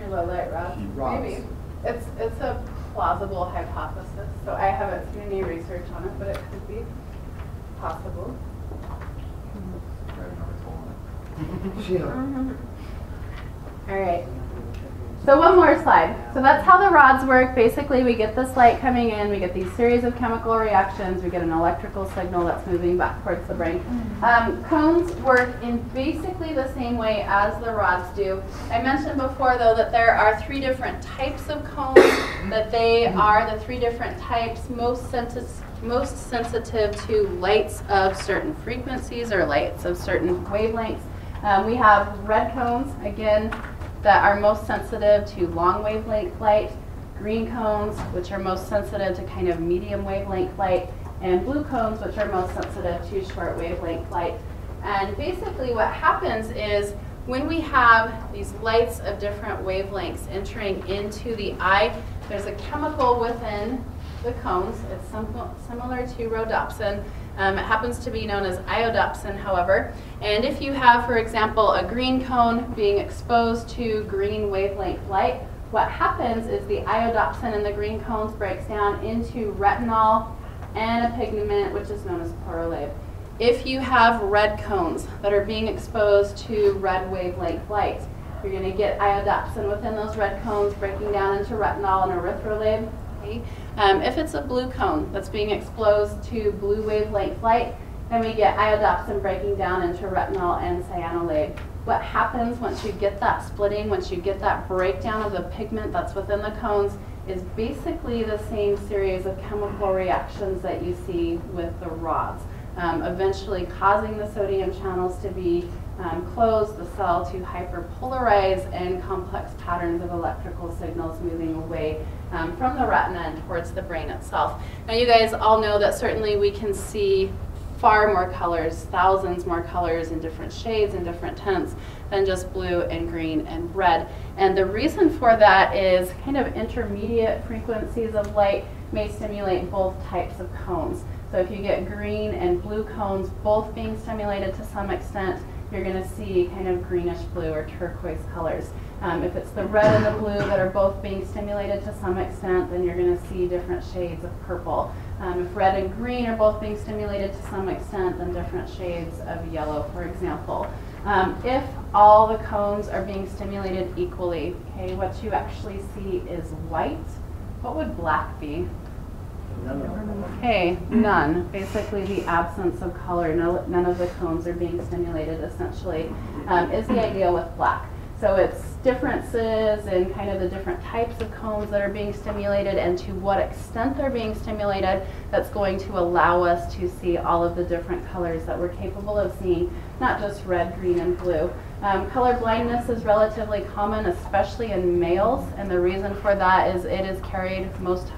Your low light rods? Maybe. It's a plausible hypothesis, so I haven't seen any research on it, but it could be possible. All right. So one more slide. So that's how the rods work. Basically, we get this light coming in, we get these series of chemical reactions, we get an electrical signal that's moving back towards the brain. Cones work in basically the same way as the rods do. I mentioned before, though, that there are 3 different types of cones, that they are the 3 different types most sensitive to lights of certain frequencies or lights of certain wavelengths. We have red cones, again, that are most sensitive to long wavelength light, green cones, which are most sensitive to kind of medium wavelength light, and blue cones, which are most sensitive to short wavelength light. And basically what happens is when we have these lights of different wavelengths entering into the eye, there's a chemical within the cones. It's similar to rhodopsin. It happens to be known as iodopsin, however. And if you have, for example, a green cone being exposed to green wavelength light, what happens is the iodopsin in the green cones breaks down into retinol and a pigment, which is known as chlorolate. If you have red cones that are being exposed to red wavelength light, you're going to get iodopsin within those red cones breaking down into retinol and erythrolate. Okay? If it's a blue cone that's being exposed to blue wavelength light, then we get iodopsin breaking down into retinol and cyanolate. What happens once you get that splitting, once you get that breakdown of the pigment that's within the cones, is basically the same series of chemical reactions that you see with the rods, eventually causing the sodium channels to be closed, the cell to hyperpolarize, and complex patterns of electrical signals moving away from the retina and towards the brain itself. Now you guys all know that certainly we can see far more colors, thousands more colors in different shades and different tints than just blue and green and red. And the reason for that is kind of intermediate frequencies of light may stimulate both types of cones. So if you get green and blue cones both being stimulated to some extent, you're going to see kind of greenish blue or turquoise colors. If it's the red and the blue that are both being stimulated to some extent, then you're going to see different shades of purple. If red and green are both being stimulated to some extent, then different shades of yellow, for example. If all the cones are being stimulated equally, okay, what you actually see is white. What would black be? Okay, none. Basically the absence of color. None of the cones are being stimulated, essentially, is the idea with black. So it's differences in kind of the different types of cones that are being stimulated and to what extent they're being stimulated that's going to allow us to see all of the different colors that we're capable of seeing, not just red, green, and blue. Color blindness is relatively common, especially in males, and the reason for that is it is carried most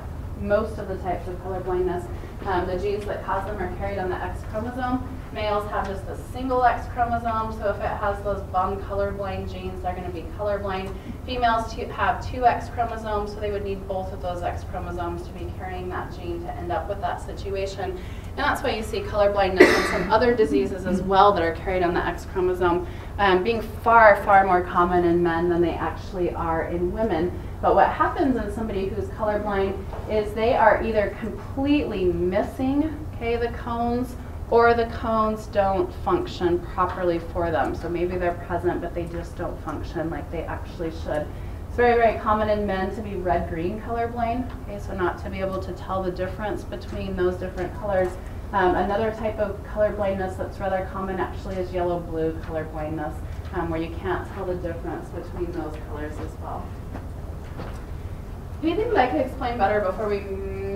of the types of color blindness. The genes that cause them are carried on the X chromosome. Males have just a single X chromosome, so if it has those bum colorblind genes, they're going to be colorblind. Females have two X chromosomes, so they would need both of those X chromosomes to be carrying that gene to end up with that situation. And that's why you see color blindness and some other diseases as well that are carried on the X chromosome being far, far more common in men than they actually are in women. But what happens in somebody who's colorblind is they are either completely missing, okay, the cones, or the cones don't function properly for them. So maybe they're present, but they just don't function like they actually should. It's very, very common in men to be red-green colorblind, okay, so not to be able to tell the difference between those different colors. Another type of color blindness that's rather common actually is yellow-blue color blindness, where you can't tell the difference between those colors as well. Anything that I could explain better before we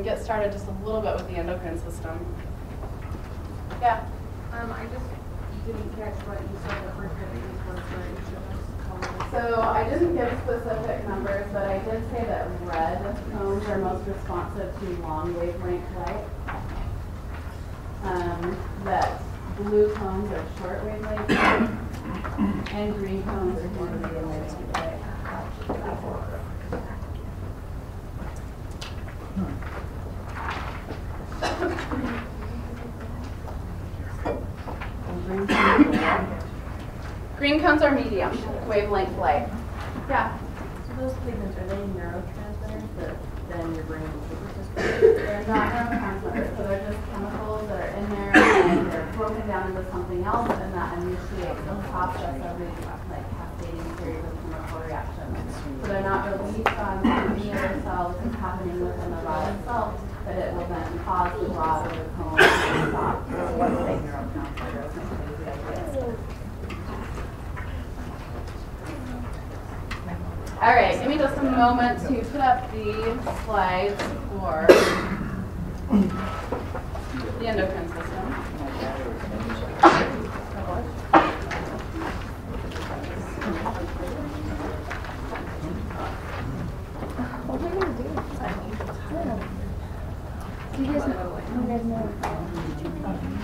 get started just a little bit with the endocrine system? Yeah? I just didn't catch what you said the first thing was for each of those colors. So I didn't give specific numbers, but I did say that red cones are most responsive to long wavelength light. That blue cones are short wavelength light, and green cones are long wavelength light. Green cones are medium wavelength light. Yeah. So those pigments, are they neurotransmitters that then your brain will super? They're not neurotransmitters, so they're just chemicals that are in there and they're broken down into something else, and that initiates the process of these like cascading series of chemical reactions. So they're not released on any other cells that's happening within the rod itself, but it will then cause the rod or the cone to stop. What's a neurotransmitter? All right, give me just a moment to put up the slides for the endocrine system. What am I going to do? Do you guys know?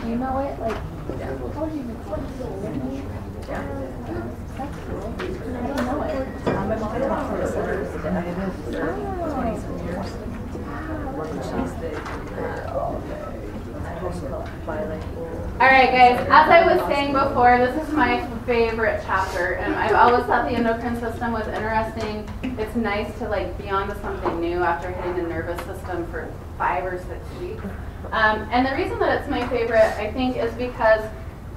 You know it? Like, how do you that's cool. I didn't know it. My mom had Endocrine Disorders. It is 20-some years. She's the All right, guys, as I was saying before, this is my favorite chapter, and I've always thought the endocrine system was interesting. It's nice to like be on to something new after hitting the nervous system for 5 or 6 weeks. And the reason that it's my favorite, I think, is because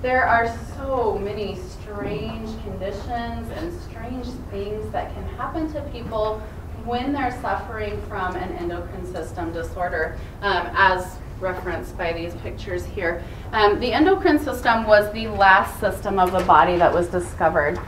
there are so many strange conditions and strange things that can happen to people when they're suffering from an endocrine system disorder, as referenced by these pictures here. The endocrine system was the last system of the body that was discovered.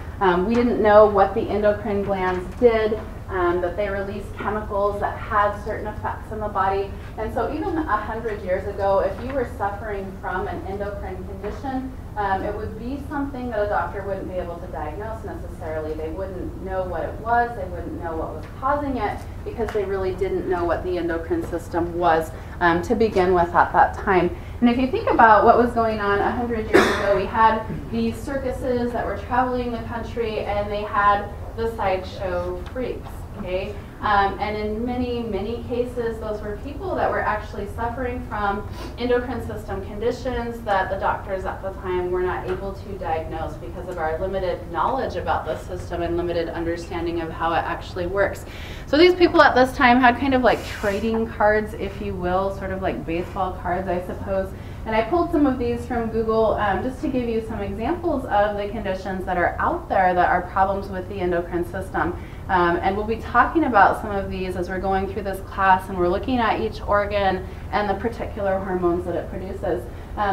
We didn't know what the endocrine glands did, that they released chemicals that had certain effects in the body. And so even 100 years ago, if you were suffering from an endocrine condition, it would be something that a doctor wouldn't be able to diagnose necessarily. They wouldn't know what it was, they wouldn't know what was causing it, because they really didn't know what the endocrine system was to begin with at that time. And if you think about what was going on 100 years ago, we had these circuses that were traveling the country, and they had the sideshow freaks, okay? And in many, many cases, those were people that were actually suffering from endocrine system conditions that the doctors at the time were not able to diagnose because of our limited knowledge about the system and limited understanding of how it actually works. So these people at this time had kind of like trading cards, if you will, sort of like baseball cards, I suppose. And I pulled some of these from Google just to give you some examples of the conditions that are out there that are problems with the endocrine system. And we'll be talking about some of these as we're going through this class, and we're looking at each organ and the particular hormones that it produces.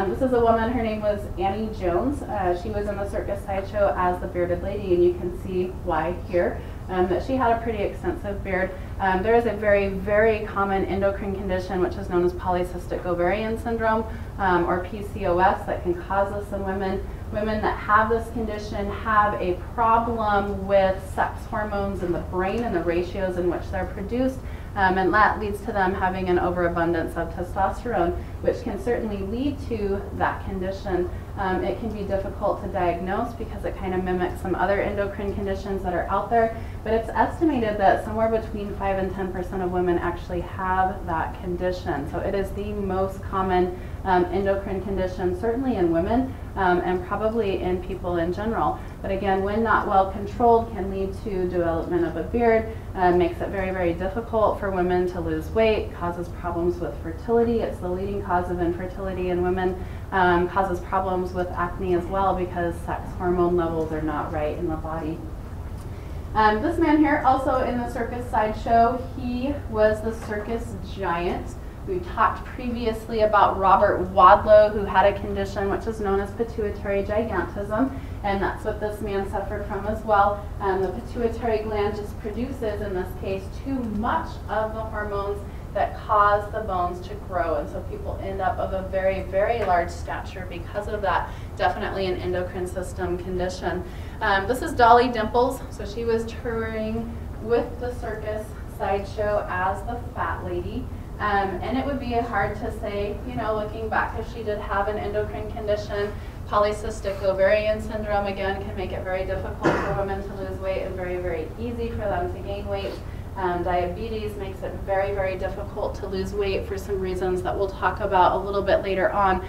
This is a woman, her name was Annie Jones. She was in the circus sideshow as the bearded lady, and you can see why here. That she had a pretty extensive beard. There is a very, very common endocrine condition which is known as polycystic ovarian syndrome, or PCOS, that can cause this in women. Women that have this condition have a problem with sex hormones in the brain and the ratios in which they're produced, and that leads to them having an overabundance of testosterone, which can certainly lead to that condition. It can be difficult to diagnose because it kind of mimics some other endocrine conditions that are out there, but it's estimated that somewhere between 5 and 10% of women actually have that condition. So it is the most common endocrine condition, certainly in women, and probably in people in general. But again, when not well controlled, can lead to development of a beard, makes it very, very difficult for women to lose weight, causes problems with fertility. It's the leading cause of infertility in women, causes problems with acne as well because sex hormone levels are not right in the body. This man here, also in the circus sideshow, he was the circus giant. We talked previously about Robert Wadlow, who had a condition which is known as pituitary gigantism, and that's what this man suffered from as well. The pituitary gland just produces, in this case, too much of the hormones that cause the bones to grow, and so people end up of a very, very large stature because of that. Definitely an endocrine system condition. This is Dolly Dimples. So she was touring with the circus sideshow as the fat lady. And it would be hard to say, you know, looking back, if she did have an endocrine condition. Polycystic ovarian syndrome, again, can make it very difficult for women to lose weight and very, very easy for them to gain weight. Diabetes makes it very, very difficult to lose weight for some reasons that we'll talk about a little bit later on.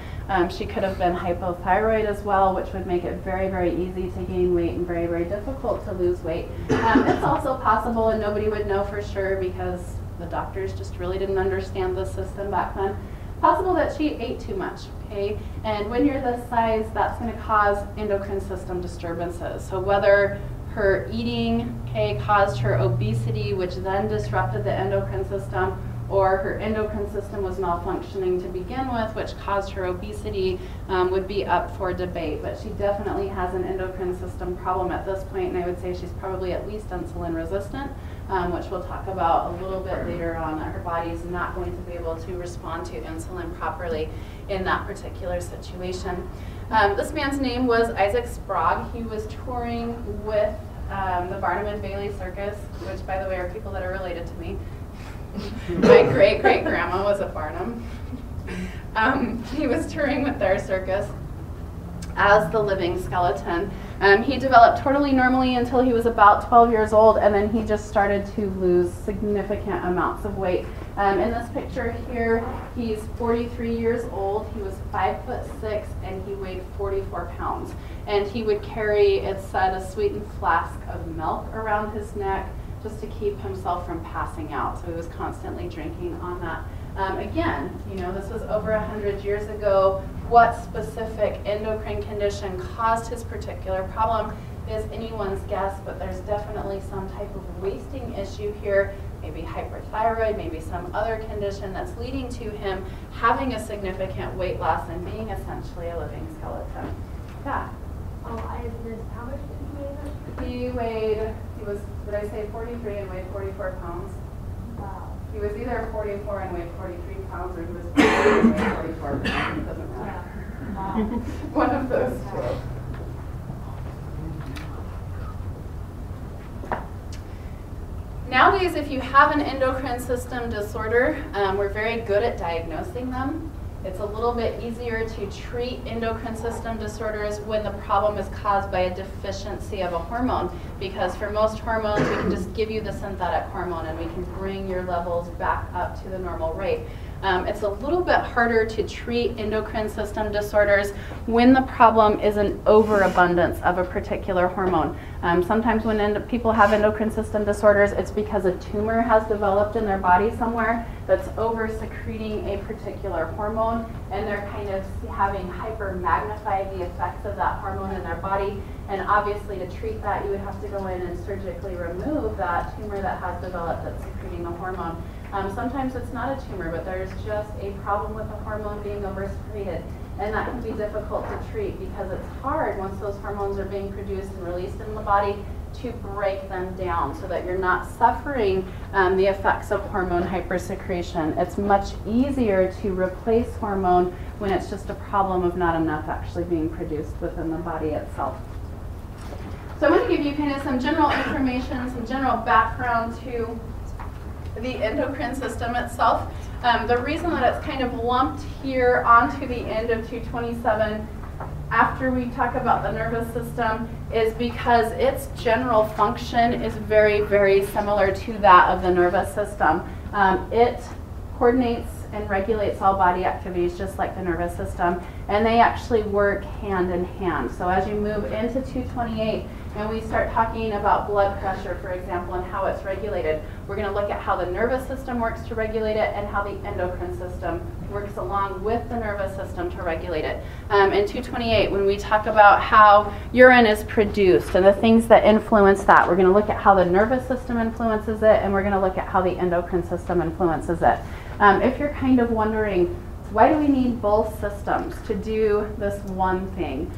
She could have been hypothyroid as well, which would make it very, very easy to gain weight and very, very difficult to lose weight. It's also possible, and nobody would know for sure because the doctors just really didn't understand the system back then. Possible that she ate too much, okay? And when you're this size, that's going to cause endocrine system disturbances. So whether her eating, okay, caused her obesity, which then disrupted the endocrine system, or her endocrine system was malfunctioning to begin with, which caused her obesity, would be up for debate. But she definitely has an endocrine system problem at this point, and I would say she's probably at least insulin resistant, which we'll talk about a little bit later on, that her body's not going to be able to respond to insulin properly in that particular situation. This man's name was Isaac Sprague. He was touring with the Barnum and Bailey Circus, which, by the way, are people that are related to me. My great-great-grandma was a Barnum. He was touring with their circus as the living skeleton. He developed totally normally until he was about 12 years old, and then he just started to lose significant amounts of weight. In this picture here, he's 43 years old. He was 5'6", and he weighed 44 pounds. And he would carry, it's said, a sweetened flask of milk around his neck just to keep himself from passing out. So he was constantly drinking on that. Again, you know, this was over 100 years ago. What specific endocrine condition caused his particular problem is anyone's guess, but there's definitely some type of wasting issue here, maybe hyperthyroid, maybe some other condition that's leading to him having a significant weight loss and being essentially a living skeleton. Yeah? Oh, I missed. How much did he weigh? He was, did I say 43 and weighed 44 pounds? Wow. He was either 44 and weighed 43 pounds, or he was 43 and weighed 44 pounds. It doesn't matter. Wow. One of those two. Nowadays, if you have an endocrine system disorder, we're very good at diagnosing them. It's a little bit easier to treat endocrine system disorders when the problem is caused by a deficiency of a hormone, because for most hormones we can just give you the synthetic hormone and we can bring your levels back up to the normal rate. It's a little bit harder to treat endocrine system disorders when the problem is an overabundance of a particular hormone. Sometimes when people have endocrine system disorders, it's because a tumor has developed in their body somewhere that's over-secreting a particular hormone, and they're kind of having hyper-magnified the effects of that hormone in their body. And obviously to treat that, you would have to go in and surgically remove that tumor that has developed that's secreting the hormone. Sometimes it's not a tumor, but there's just a problem with the hormone being over-secreted. And that can be difficult to treat because it's hard once those hormones are being produced and released in the body to break them down so that you're not suffering the effects of hormone hypersecretion. It's much easier to replace hormone when it's just a problem of not enough actually being produced within the body itself. So I'm going to give you kind of some general information, some general background to the endocrine system itself. The reason that it's kind of lumped here onto the end of 227 after we talk about the nervous system is because its general function is very, very similar to that of the nervous system. It coordinates and regulates all body activities just like the nervous system, and they actually work hand in hand. So as you move into 228 and we start talking about blood pressure, for example, and how it's regulated, we're going to look at how the nervous system works to regulate it and how the endocrine system works along with the nervous system to regulate it. In 228, when we talk about how urine is produced and the things that influence that, we're going to look at how the nervous system influences it, and we're going to look at how the endocrine system influences it. If you're kind of wondering, why do we need both systems to do this one thing?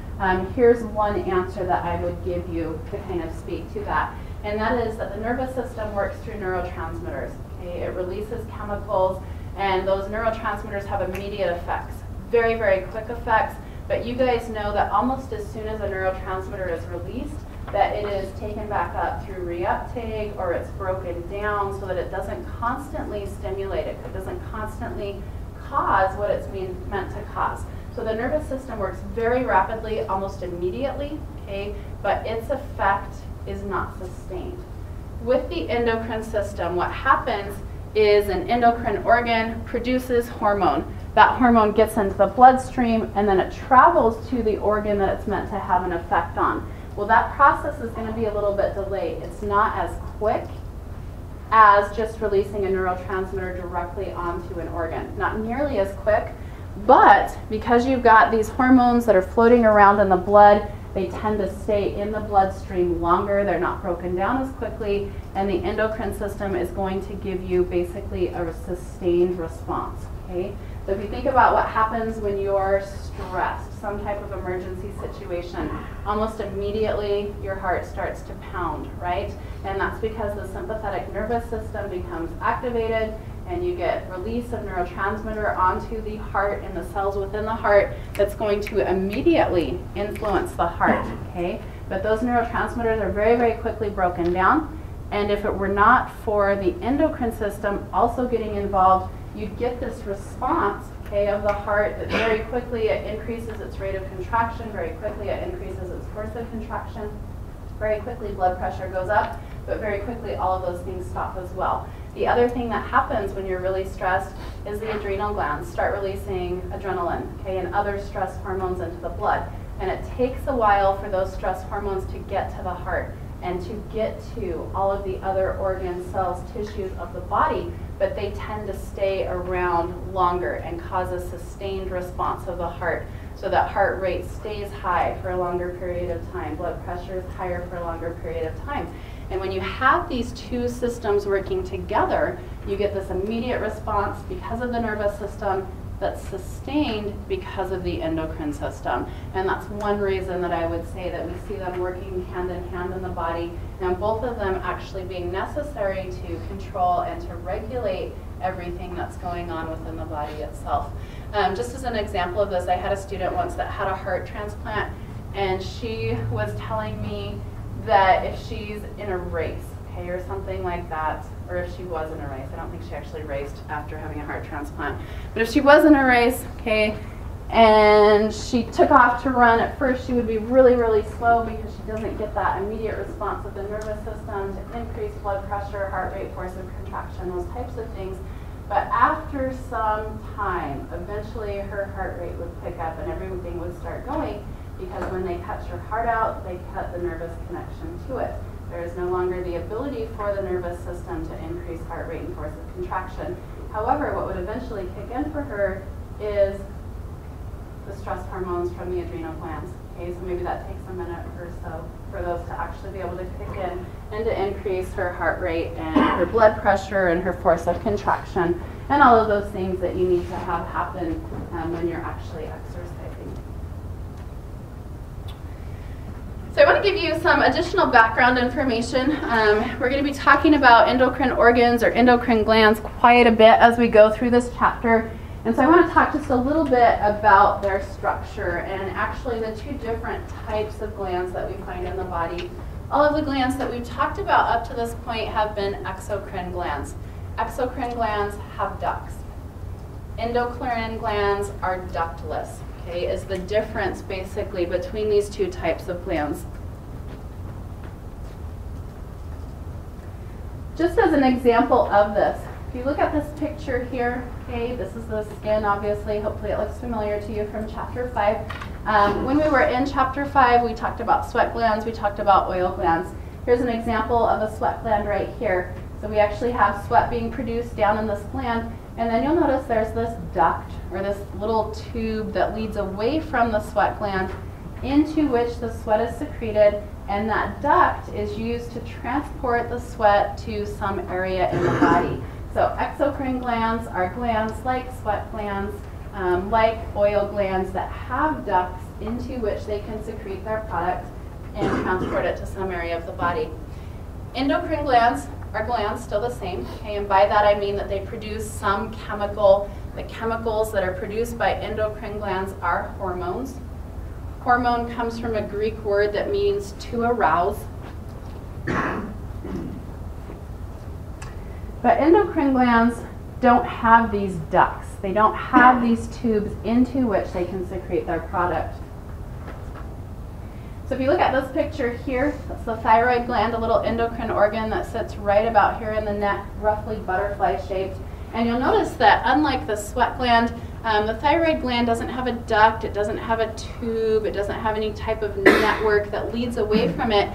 Here's one answer that I would give you to kind of speak to that. And that is that the nervous system works through neurotransmitters. Okay? It releases chemicals, and those neurotransmitters have immediate effects. Very, very quick effects. But you guys know that almost as soon as a neurotransmitter is released, that it is taken back up through reuptake, or it's broken down so that it doesn't constantly stimulate it. It doesn't constantly cause what it's meant to cause. So the nervous system works very rapidly, almost immediately, okay, but its effect is not sustained. With the endocrine system, what happens is an endocrine organ produces hormone. That hormone gets into the bloodstream, and then it travels to the organ that it's meant to have an effect on. Well, that process is going to be a little bit delayed. It's not as quick as just releasing a neurotransmitter directly onto an organ. Not nearly as quick, but because you've got these hormones that are floating around in the blood, they tend to stay in the bloodstream longer. They're not broken down as quickly, and the endocrine system is going to give you basically a sustained response. Okay? So if you think about what happens when you're stressed, some type of emergency situation, almost immediately your heart starts to pound, right? And that's because the sympathetic nervous system becomes activated, and you get release of neurotransmitter onto the heart and the cells within the heart that's going to immediately influence the heart, okay? But those neurotransmitters are very, very quickly broken down, and if it were not for the endocrine system also getting involved, you'd get this response, okay, of the heart that very quickly it increases its rate of contraction, very quickly it increases its force of contraction, very quickly blood pressure goes up, but very quickly all of those things stop as well. The other thing that happens when you're really stressed is the adrenal glands start releasing adrenaline, okay, and other stress hormones into the blood. And it takes a while for those stress hormones to get to the heart and to get to all of the other organs, cells, tissues of the body, but they tend to stay around longer and cause a sustained response of the heart. So that heart rate stays high for a longer period of time. Blood pressure is higher for a longer period of time. And when you have these two systems working together, you get this immediate response because of the nervous system that's sustained because of the endocrine system. And that's one reason that I would say that we see them working hand in hand in the body, and both of them actually being necessary to control and to regulate everything that's going on within the body itself. Just as an example of this, I had a student once that had a heart transplant, and she was telling me that if she's in a race, okay, or something like that, or if she was in a race. I don't think she actually raced after having a heart transplant. But if she was in a race, okay, and she took off to run, at first she would be really, really slow because she doesn't get that immediate response of the nervous system to increase blood pressure, heart rate, force of contraction, those types of things. But after some time, eventually her heart rate would pick up and everything would start going, because when they cut your heart out, they cut the nervous connection to it. There is no longer the ability for the nervous system to increase heart rate and force of contraction. However, what would eventually kick in for her is the stress hormones from the adrenal glands. Okay, so maybe that takes a minute or so for those to actually be able to kick in and to increase her heart rate and her blood pressure and her force of contraction and all of those things that you need to have happen when you're actually exercising. So I want to give you some additional background information. We're going to be talking about endocrine organs or endocrine glands quite a bit as we go through this chapter. And so I want to talk just a little bit about their structure and actually the two different types of glands that we find in the body. All of the glands that we've talked about up to this point have been exocrine glands. Exocrine glands have ducts. Endocrine glands are ductless. Okay, is the difference basically between these two types of glands. Just as an example of this, if you look at this picture here, okay, this is the skin, obviously. Hopefully it looks familiar to you from chapter 5. When we were in chapter 5, we talked about sweat glands, we talked about oil glands. Here's an example of a sweat gland right here. So we actually have sweat being produced down in this gland, and then you'll notice there's this duct, or this little tube that leads away from the sweat gland into which the sweat is secreted, and that duct is used to transport the sweat to some area in the body. So exocrine glands are glands like sweat glands, like oil glands that have ducts into which they can secrete their product and transport it to some area of the body. Endocrine glands are glands, still the same, okay, and by that I mean that they produce some chemical. The chemicals that are produced by endocrine glands are hormones. Hormone comes from a Greek word that means to arouse. But endocrine glands don't have these ducts. They don't have these tubes into which they can secrete their product. So if you look at this picture here, that's the thyroid gland, a little endocrine organ that sits right about here in the neck, roughly butterfly shaped. And you'll notice that unlike the sweat gland, the thyroid gland doesn't have a duct, it doesn't have a tube, it doesn't have any type of network that leads away from it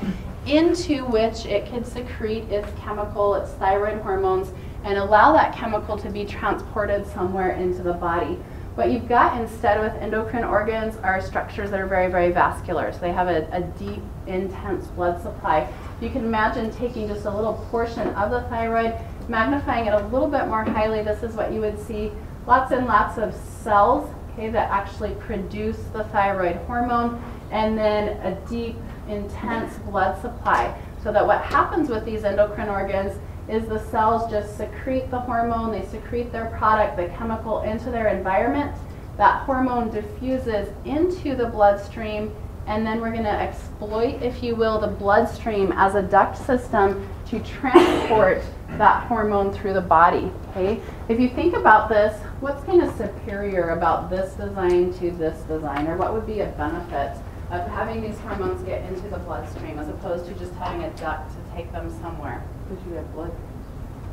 into which it can secrete its chemical, its thyroid hormones, and allow that chemical to be transported somewhere into the body. What you've got instead with endocrine organs are structures that are very, very vascular. So they have a deep, intense blood supply. You can imagine taking just a little portion of the thyroid, magnifying it a little bit more highly. This is what you would see. Lots and lots of cells, okay, that actually produce the thyroid hormone, and then a deep, intense blood supply. So that what happens with these endocrine organs is the cells just secrete the hormone, they secrete their product, the chemical, into their environment. That hormone diffuses into the bloodstream, and then we're going to exploit, if you will, the bloodstream as a duct system to transport that hormone through the body. Okay? If you think about this, what's kind of superior about this design to this design, or what would be a benefit of having these hormones get into the bloodstream as opposed to just having a duct to take them somewhere? Because you have blood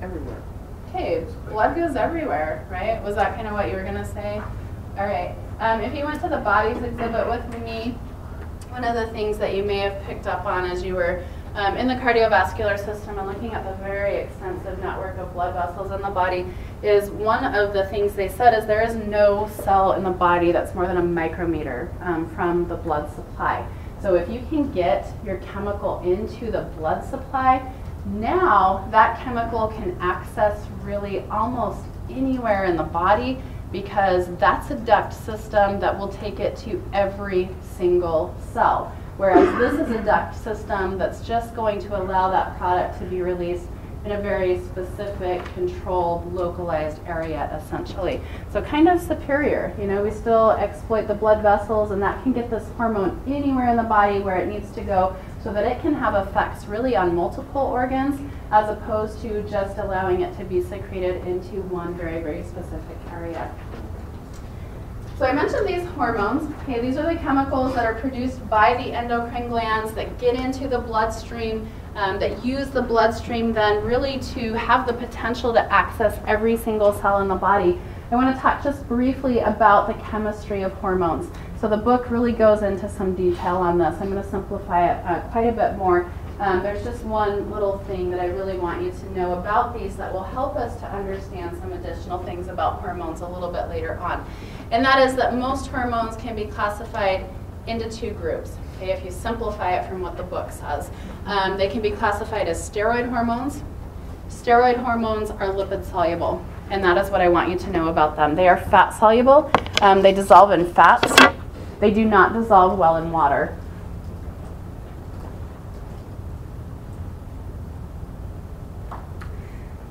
everywhere. Okay, blood goes everywhere, right? Was that kind of what you were going to say? All right. If you went to the bodies exhibit with me, one of the things that you may have picked up on as you were in the cardiovascular system and looking at the very extensive network of blood vessels in the body is one of the things they said is there is no cell in the body that's more than a micrometer from the blood supply. So if you can get your chemical into the blood supply, now that chemical can access really almost anywhere in the body, because that's a duct system that will take it to every single cell. Whereas this is a duct system that's just going to allow that product to be released in a very specific, controlled, localized area, essentially. So kind of superior. You know, we still exploit the blood vessels, and that can get this hormone anywhere in the body where it needs to go, so that it can have effects really on multiple organs, as opposed to just allowing it to be secreted into one very, very specific area. So I mentioned these hormones. Okay, these are the chemicals that are produced by the endocrine glands that get into the bloodstream, that use the bloodstream then really to have the potential to access every single cell in the body. I want to talk just briefly about the chemistry of hormones. So the book really goes into some detail on this. I'm going to simplify it quite a bit more. There's just one little thing that I really want you to know about these that will help us to understand some additional things about hormones a little bit later on. And that is that most hormones can be classified into two groups. Okay, if you simplify it from what the book says. They can be classified as steroid hormones. Steroid hormones are lipid soluble, and that is what I want you to know about them. They are fat soluble. They dissolve in fats. They do not dissolve well in water.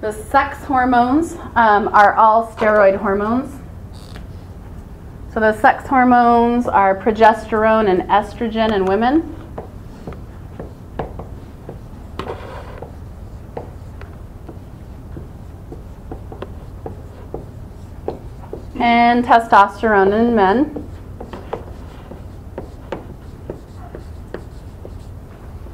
The sex hormones are all steroid hormones. So the sex hormones are progesterone and estrogen in women. And testosterone in men.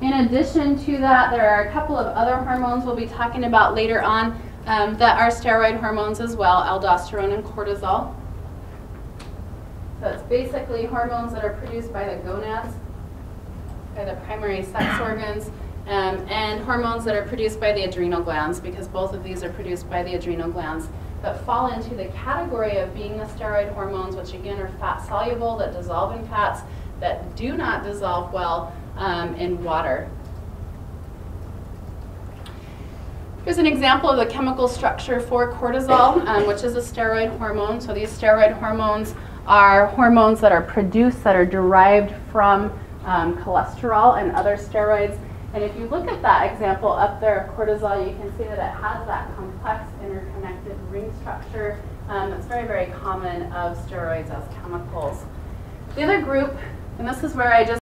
In addition to that, there are a couple of other hormones we'll be talking about later on that are steroid hormones as well, aldosterone and cortisol. So it's basically hormones that are produced by the gonads, by the primary sex organs, and hormones that are produced by the adrenal glands, because both of these are produced by the adrenal glands, that fall into the category of being the steroid hormones, which again are fat soluble, that dissolve in fats, that do not dissolve well in water. Here's an example of the chemical structure for cortisol, which is a steroid hormone. So these steroid hormones are hormones that are produced, that are derived from cholesterol and other steroids. And if you look at that example up there of cortisol, you can see that it has that complex interconnected ring structure that's very, very common of steroids as chemicals. The other group, and this is where I just